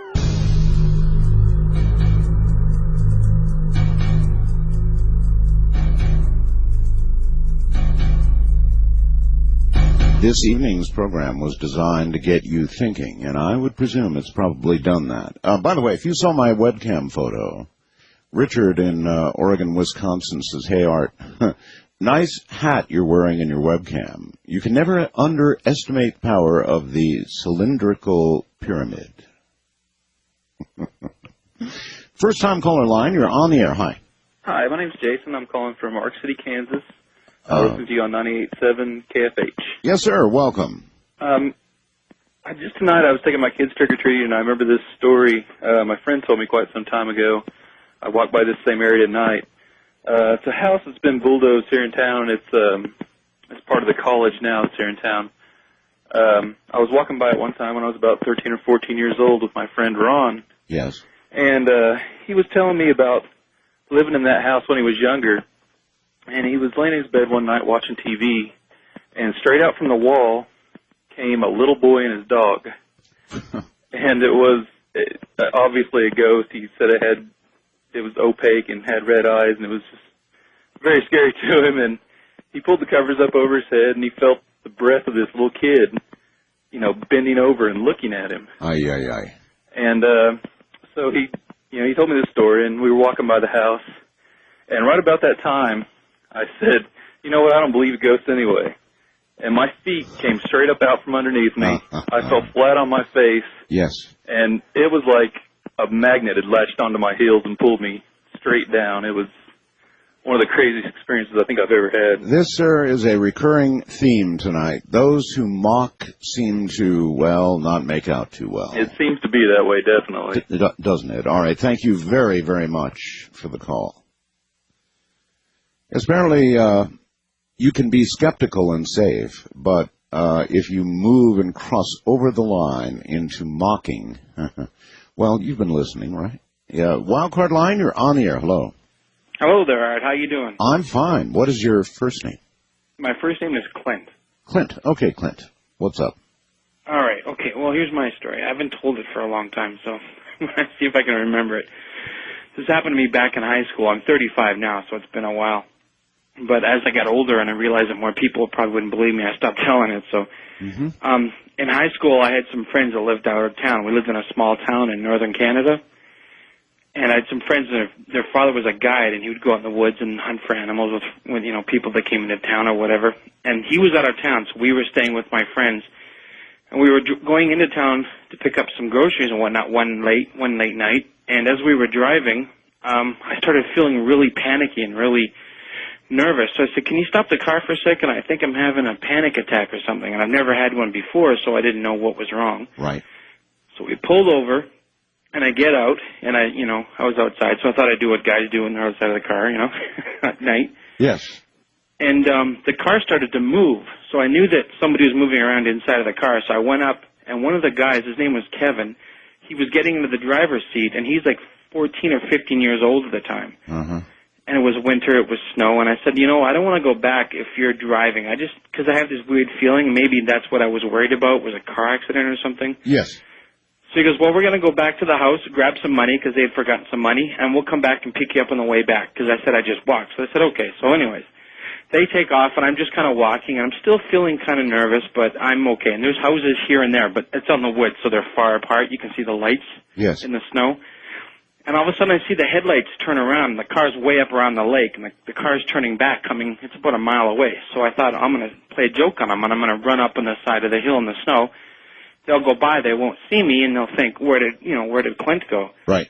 This evening's program was designed to get you thinking, and I would presume it's probably done that. By the way, if you saw my webcam photo, Richard in Oregon, Wisconsin says, hey, Art, nice hat you're wearing in your webcam. You can never underestimate the power of the cylindrical pyramid. First-time caller line, you're on the air. Hi. Hi, my name's Jason. I'm calling from Ark City, Kansas. I listen to you on 98.7 KFH. Yes, sir. Welcome. Just tonight I was taking my kids trick-or-treating, and I remember this story my friend told me quite some time ago. I walked by this same area at night. It's a house that's been bulldozed here in town. It's part of the college now. It's here in town. I was walking by it one time when I was about 13 or 14 years old with my friend Ron. Yes. And he was telling me about living in that house when he was younger. And he was laying in his bed one night watching TV, and straight out from the wall came a little boy and his dog. And it was obviously a ghost. He said it was opaque and had red eyes, and it was just very scary to him. And he pulled the covers up over his head, and he felt the breath of this little kid, bending over and looking at him. Ay, ay, ay. And so he, he told me this story, and we were walking by the house, and right about that time, I said, you know what, I don't believe ghosts anyway. And my feet came straight up out from underneath me. I fell flat on my face. Yes. And it was like a magnet had latched onto my heels and pulled me straight down. It was one of the craziest experiences I think I've ever had. This, sir, is a recurring theme tonight. Those who mock seem to, well, not make out too well. It seems to be that way, definitely. Doesn't it? All right. Thank you very, very much for the call. Apparently, you can be skeptical and safe, but if you move and cross over the line into mocking, well, you've been listening, right? Yeah. Wildcard line, you're on the air. Hello. Hello there, Art. How you doing? I'm fine. What is your first name? My first name is Clint. Clint. Okay, Clint. What's up? All right. Okay. Well, here's my story. I haven't told it for a long time, so let's see if I can remember it. This happened to me back in high school. I'm 35 now, so it's been a while. But as I got older and I realized that more people probably wouldn't believe me, I stopped telling it. So, in high school, I had some friends that lived out of town. We lived in a small town in northern Canada. And I had some friends, and their father was a guide, and he would go out in the woods and hunt for animals with people that came into town or whatever. And he was out of town, so we were staying with my friends. And we were going into town to pick up some groceries and whatnot one late night. And as we were driving, I started feeling really panicky and really nervous. So I said, can you stop the car for a second? I think I'm having a panic attack or something. And I've never had one before, so I didn't know what was wrong. Right. So we pulled over. And I get out, and I was outside, so I thought I'd do what guys do when they're outside of the car, at night. Yes. And the car started to move, so I knew that somebody was moving around inside of the car, so I went up, and one of the guys, his name was Kevin, he was getting into the driver's seat, and he's like 14 or 15 years old at the time. And it was winter, it was snow, and I said, I don't want to go back if you're driving. Because I have this weird feeling, maybe that's what I was worried about, was a car accident or something. Yes. So he goes, well, we're going to go back to the house, grab some money, because they had forgotten some money, and we'll come back and pick you up on the way back, because I said I just walked. So I said, okay. So anyways, they take off, and I'm just kind of walking, and I'm still feeling kind of nervous, but I'm okay. And there's houses here and there, but it's on the woods, so they're far apart. You can see the lights in the snow. And all of a sudden, I see the headlights turn around, and the car's way up around the lake, and the car's turning back, it's about a mile away. So I thought, I'm going to play a joke on them, and I'm going to run up on the side of the hill in the snow. They'll go by, they won't see me, and they'll think, where did Clint go? Right.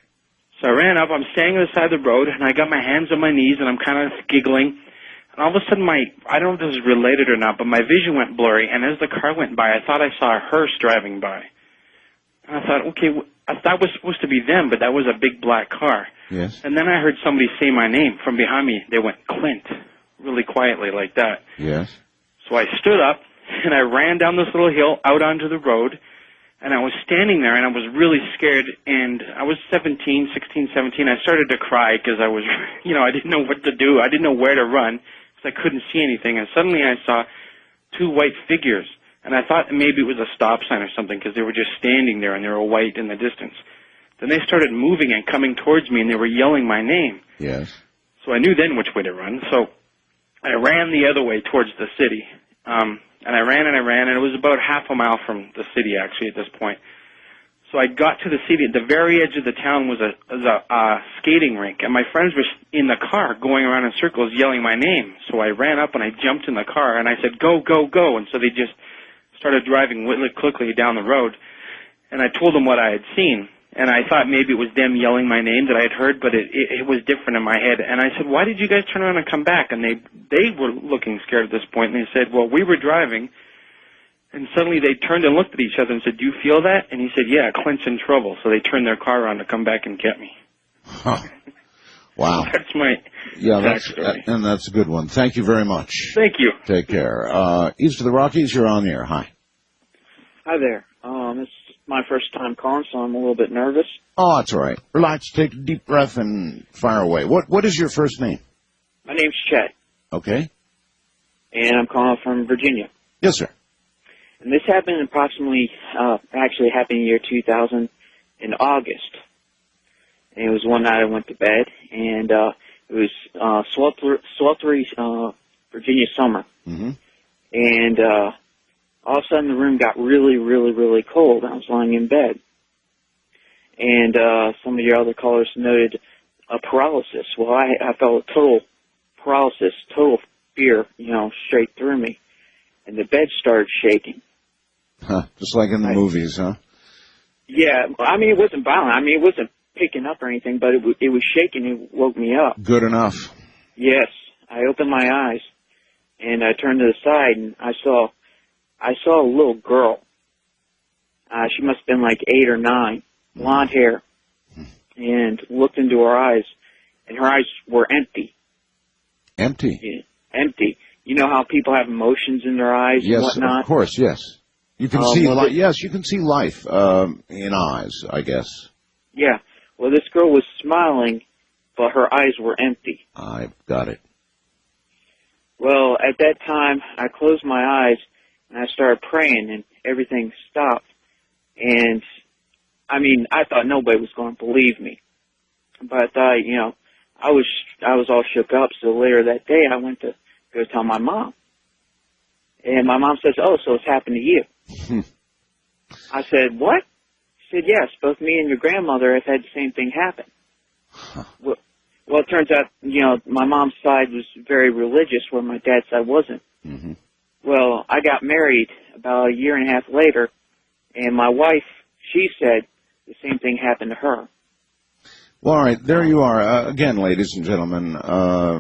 So I ran up, I'm standing on the side of the road, and I got my hands on my knees, and I'm kind of giggling. And all of a sudden, I don't know if this is related or not, but my vision went blurry, and as the car went by, I thought I saw a hearse driving by. And I thought, okay, that was supposed to be them, but that was a big black car. Yes. And then I heard somebody say my name from behind me. They went, Clint, really quietly like that. Yes. So I stood up, and I ran down this little hill out onto the road, and I was standing there, and I was really scared, and I was 16, 17. I started to cry because I was, I didn't know what to do. I didn't know where to run because I couldn't see anything, and suddenly I saw two white figures, and I thought maybe it was a stop sign or something because they were just standing there, and they were white in the distance. Then they started moving and coming towards me, and they were yelling my name. Yes. So I knew then which way to run, so I ran the other way towards the city. And I ran, and it was about half a mile from the city, actually, at this point. So I got to the city. At the very edge of the town was a skating rink, and my friends were in the car going around in circles yelling my name. So I ran up, and I jumped in the car, and I said, go, go, go. And so they just started driving quickly down the road. And I told them what I had seen. And I thought maybe it was them yelling my name that I had heard, but it was different in my head. And I said, why did you guys turn around and come back? And they were looking scared at this point, and they said, well, we were driving, and suddenly they turned and looked at each other and said, do you feel that? And he said, yeah, Clint's in trouble. So they turned their car around to come back and get me. Huh. Wow. That's my story. And that's a good one. Thank you very much. Thank you. Take care. East of the Rockies, you're on the air. Hi. Hi there. It's my first time calling, so I'm a little bit nervous. Oh, that's all right. Relax, take a deep breath, and fire away. What is your first name? My name's Chet. Okay. And I'm calling from Virginia. Yes, sir. And this happened actually happened in the year 2000 in August. And it was one night I went to bed, and it was sweltering Virginia summer. Mm-hmm. And all of a sudden the room got really, really, really cold. I was lying in bed. And some of your other callers noted paralysis. Well, I felt total paralysis, total fear, straight through me. And the bed started shaking. Huh, just like in the movies, huh? Yeah, I mean, it wasn't violent. I mean, it wasn't picking up or anything, but it was shaking. It woke me up. Good enough. Yes. I opened my eyes, and I turned to the side, and I saw a little girl. She must have been like 8 or 9, blonde hair, and looked into her eyes, and her eyes were empty. Empty? Yeah, empty. You know how people have emotions in their eyes and Yes, whatnot? of course, yes. You can see yes, you can see life in eyes, I guess. Yeah. Well, this girl was smiling, but her eyes were empty. I've got it. Well, at that time, I closed my eyes, and I started praying, and everything stopped. And, I mean, I thought nobody was going to believe me. But I thought, I was all shook up. So later that day, I went to go tell my mom. And my mom says, "Oh, so it's happened to you." I said, "What?" She said, "Yes, both me and your grandmother have had the same thing happen." Well, it turns out, my mom's side was very religious, where my dad's side wasn't. Mm-hmm. Well, I got married about a year and a half later, and my wife, she said the same thing happened to her. Well, all right, there you are. Again, ladies and gentlemen,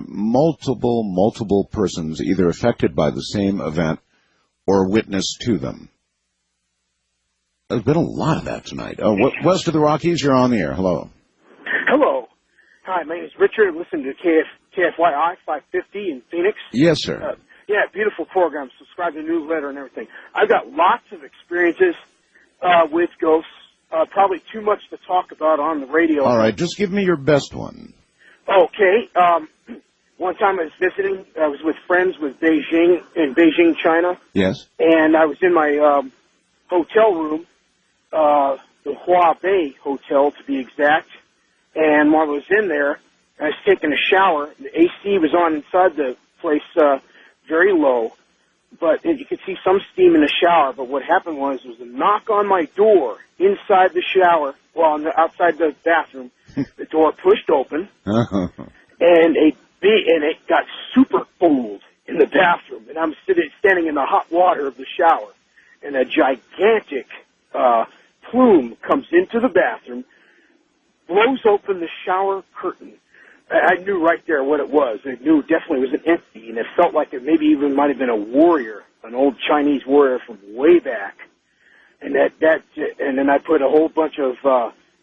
multiple persons either affected by the same event or witness to them. There's been a lot of that tonight. West of the Rockies, you're on the air. Hello. Hello. Hi, my name is Richard. I listen to KFYI 550 in Phoenix. Yes, sir. Yeah, beautiful program. Subscribe to the newsletter and everything. I've got lots of experiences with ghosts. Probably too much to talk about on the radio. All right, just give me your best one. Okay. One time I was visiting. I was with friends in Beijing, China. Yes. And I was in my hotel room, the Hua Bei Hotel to be exact. And while I was in there, I was taking a shower. The AC was on inside the place, very low, but you could see some steam in the shower. But what happened was a knock on my door inside the shower, outside the bathroom. The door pushed open, and it got super cold in the bathroom. And I'm standing in the hot water of the shower, and a gigantic plume comes into the bathroom, blows open the shower curtain. I knew right there what it was. I knew it definitely was an empty, and it felt like it maybe even might have been a warrior, an old Chinese warrior from way back. And and then I put a whole bunch of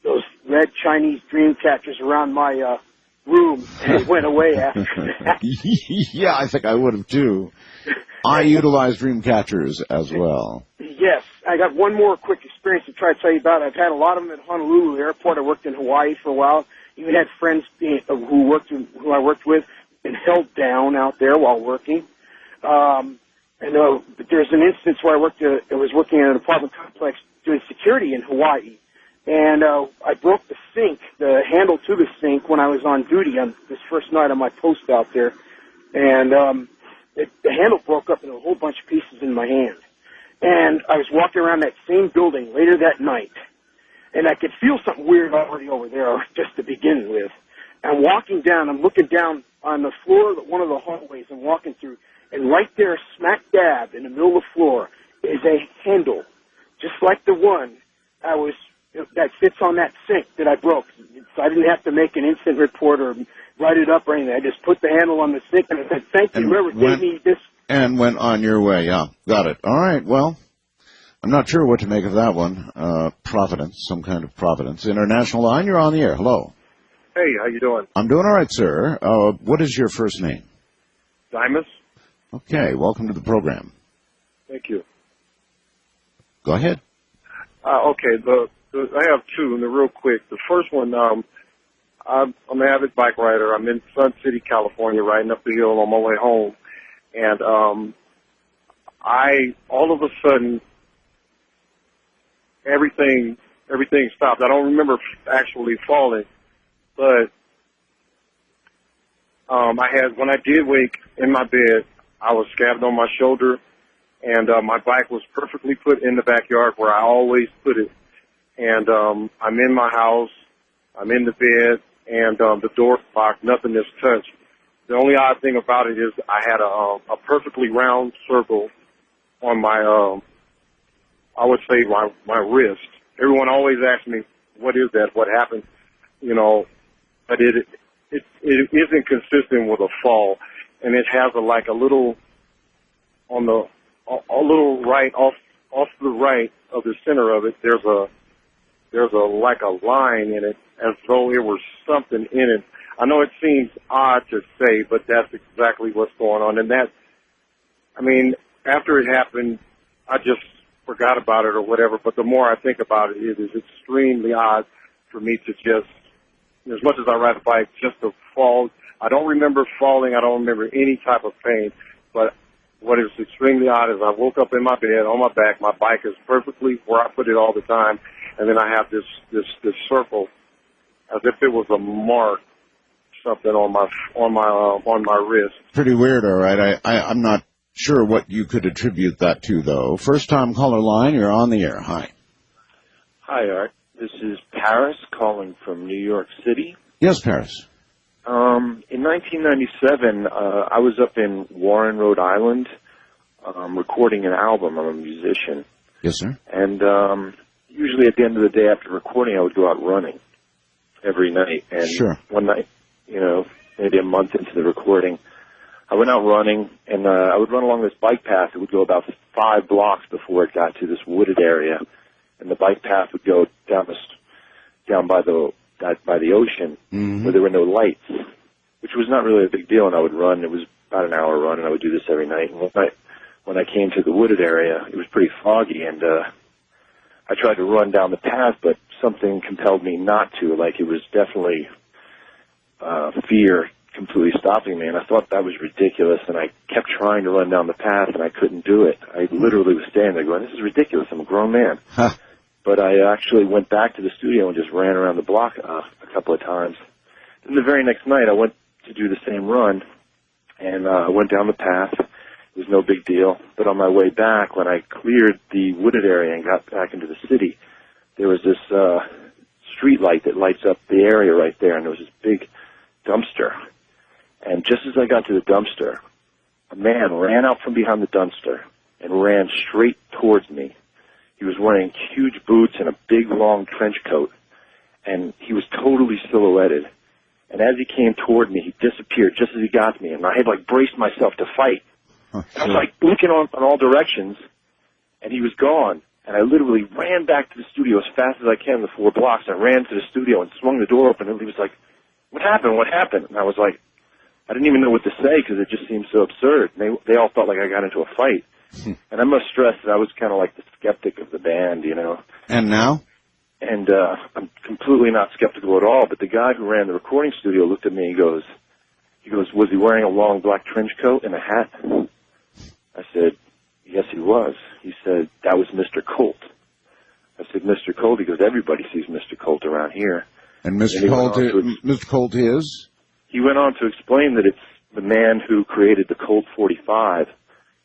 those red Chinese dream catchers around my room, and it went away after that. Yeah, I think I would have too. I utilize dream catchers as well. Yes, I got one more quick experience to try to tell you about. I've had a lot of them at Honolulu Airport. I worked in Hawaii for a while. Even had friends who I worked with and held down out there while working. There's an instance where I was working in an apartment complex doing security in Hawaii, and I broke the sink, the handle to the sink, when I was on duty on this first night on my post out there, and the handle broke up in a whole bunch of pieces in my hand. And I was walking around that same building later that night, and I could feel something weird already over there just to begin with. I'm walking down, I'm looking down on the floor of one of the hallways I'm walking through, and right there, smack dab in the middle of the floor, is a handle, just like the one that fits on that sink that I broke. So I didn't have to make an instant report or write it up or anything. I just put the handle on the sink and I said, "Thank you, whoever gave me this." And went on your way, yeah. Got it. All right, well, I'm not sure what to make of that one. Providence, some kind of Providence. International line, you're on the air. Hello. Hey, how you doing? I'm doing all right, sir. What is your first name? Dimas. Okay, welcome to the program. Thank you. Go ahead. Okay, I have two, and they're real quick. The first one, I'm an avid bike rider. I'm in Sun City, California, riding up the hill on my way home. And all of a sudden, everything stopped. I don't remember actually falling, but when I did wake in my bed, I was scabbed on my shoulder, and my bike was perfectly put in the backyard where I always put it. and I'm in my house, I'm in the bed, and the door's locked, nothing is touched. The only odd thing about it is I had a perfectly round circle on my, I would say my wrist. Everyone always asks me, what is that? What happened? You know, but it isn't consistent with a fall, and it has a little on the a little right off to the right of the center of it. There's a like a line in it, as though there was something in it. I know it seems odd to say, but that's exactly what's going on. And that, I mean, after it happened, I just forgot about it or whatever. But the more I think about it, it is extremely odd for me to just, as much as I ride a bike, just to fall. I don't remember falling. I don't remember any type of pain. But what is extremely odd is I woke up in my bed on my back. My bike is perfectly where I put it all the time, and then I have this circle, as if it was a mark, something on my wrist. Pretty weird, all right. I'm not sure what you could attribute that to, though. First time caller line, you're on the air. Hi. Hi, Art. This is Paris calling from New York City. Yes, Paris. In 1997, I was up in Warren, Rhode Island, recording an album. I'm a musician. Yes, sir. And usually at the end of the day after recording, I would go out running every night. And Sure. one night, you know, maybe a month into the recording, I went out running, and I would run along this bike path. It would go about 5 blocks before it got to this wooded area, and the bike path would go down by the ocean, where there were no lights, which was not really a big deal. And I would run. It was about an hour run, and I would do this every night. And one night, when I came to the wooded area, it was pretty foggy, and I tried to run down the path, but something compelled me not to. Like, it was definitely fear completely stopping me, and I thought that was ridiculous, and I kept trying to run down the path, and I couldn't do it. I literally was standing there going, this is ridiculous, I'm a grown man. But I actually went back to the studio and just ran around the block a couple of times. Then the very next night, I went to do the same run, and I went down the path. It was no big deal. But on my way back, when I cleared the wooded area and got back into the city, there was this street light that lights up the area right there, and there was this big dumpster. And just as I got to the dumpster, a man ran out from behind the dumpster and ran straight towards me. He was wearing huge boots and a big, long trench coat, and he was totally silhouetted. And as he came toward me, he disappeared just as he got to me, and I had, like, braced myself to fight. I was, like, looking on all directions, and he was gone. And I literally ran back to the studio as fast as I can, the 4 blocks. I ran to the studio and swung the door open, and he was like, what happened? What happened? And I was like, I didn't even know what to say because it just seemed so absurd. And they all felt like I got into a fight. And I must stress that I was kind of like the skeptic of the band, you know. And now? And I'm completely not skeptical at all. But the guy who ran the recording studio looked at me and goes, was he wearing a long black trench coat and a hat? I said, yes, he was. He said, that was Mr. Colt. I said, Mr. Colt? He goes, everybody sees Mr. Colt around here. And Mr. Colt is? He went on to explain that it's the man who created the Colt 45.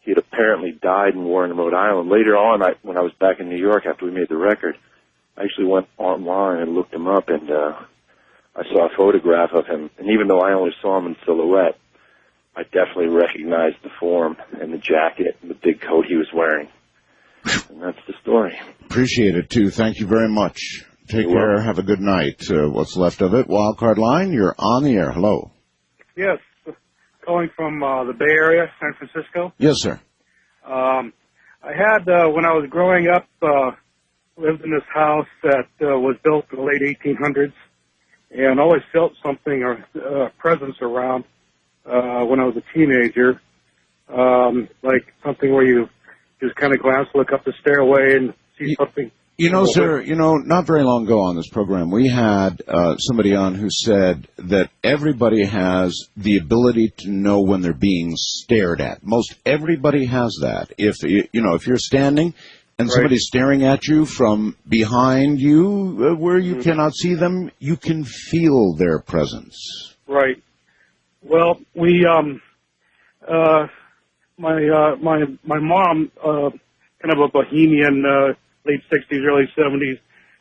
He had apparently died in Warren, Rhode Island. Later on, when I was back in New York after we made the record, I actually went online and looked him up, and I saw a photograph of him. And even though I only saw him in silhouette, I definitely recognized the form and the jacket and the big coat he was wearing. And that's the story. Appreciate it, too. Thank you very much. Take care. welcome. Have a good night. What's left of it? Wildcard line, you're on the air. Hello. Yes, calling from the Bay Area, San Francisco. Yes, sir. I had, when I was growing up, lived in this house that was built in the late 1800s, and always felt something or presence around when I was a teenager, like something where you just kind of glance, look up the stairway, and see something. You know, sir, not very long ago on this program, we had somebody on who said that everybody has the ability to know when they're being stared at. Most everybody has that. If you're standing and somebody's staring at you from behind you, where you cannot see them, you can feel their presence. Right. Well, we, my mom, kind of a bohemian, late 60s, early 70s,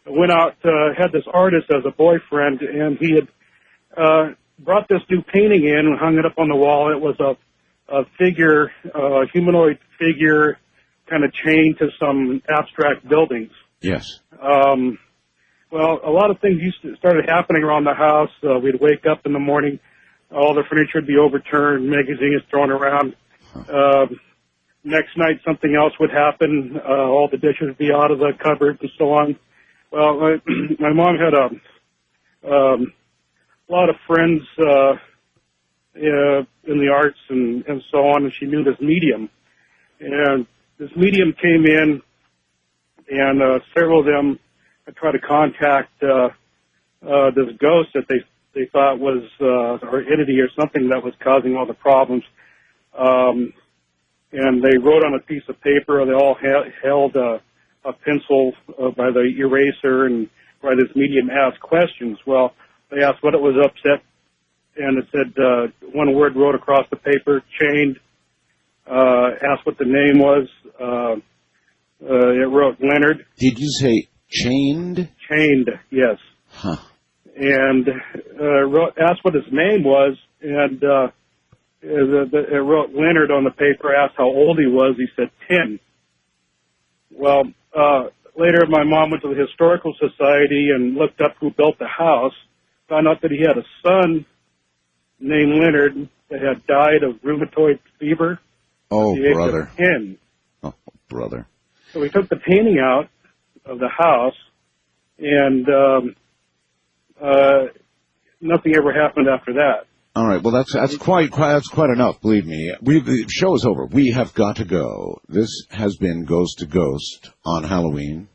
went out, had this artist as a boyfriend, and he had brought this new painting in and hung it up on the wall. It was a figure, a humanoid figure, kind of chained to some abstract buildings. Yes. Well, a lot of things started happening around the house. We'd wake up in the morning, all the furniture would be overturned, magazines thrown around. Next night, something else would happen. All the dishes would be out of the cupboard and so on. Well, my mom had a lot of friends in the arts and so on, and she knew this medium. And this medium came in, and several of them had tried to contact this ghost that they thought was or entity or something that was causing all the problems. And they wrote on a piece of paper. They all held a pencil by the eraser, and why this medium asked questions. Well, they asked what it was upset, and it said one word wrote across the paper, chained. Asked what the name was. It wrote Leonard. Did you say chained? Chained, yes. Huh. And asked what his name was, and it wrote Leonard on the paper, asked how old he was. He said 10. Well, later my mom went to the Historical Society and looked up who built the house, found out that he had a son named Leonard that had died of rheumatoid fever. Oh, at the age brother. of 10. Oh, brother. So we took the painting out of the house, and nothing ever happened after that. All right. Well, that's quite enough. Believe me. The show is over. We have got to go. This has been Ghost to Ghost on Halloween.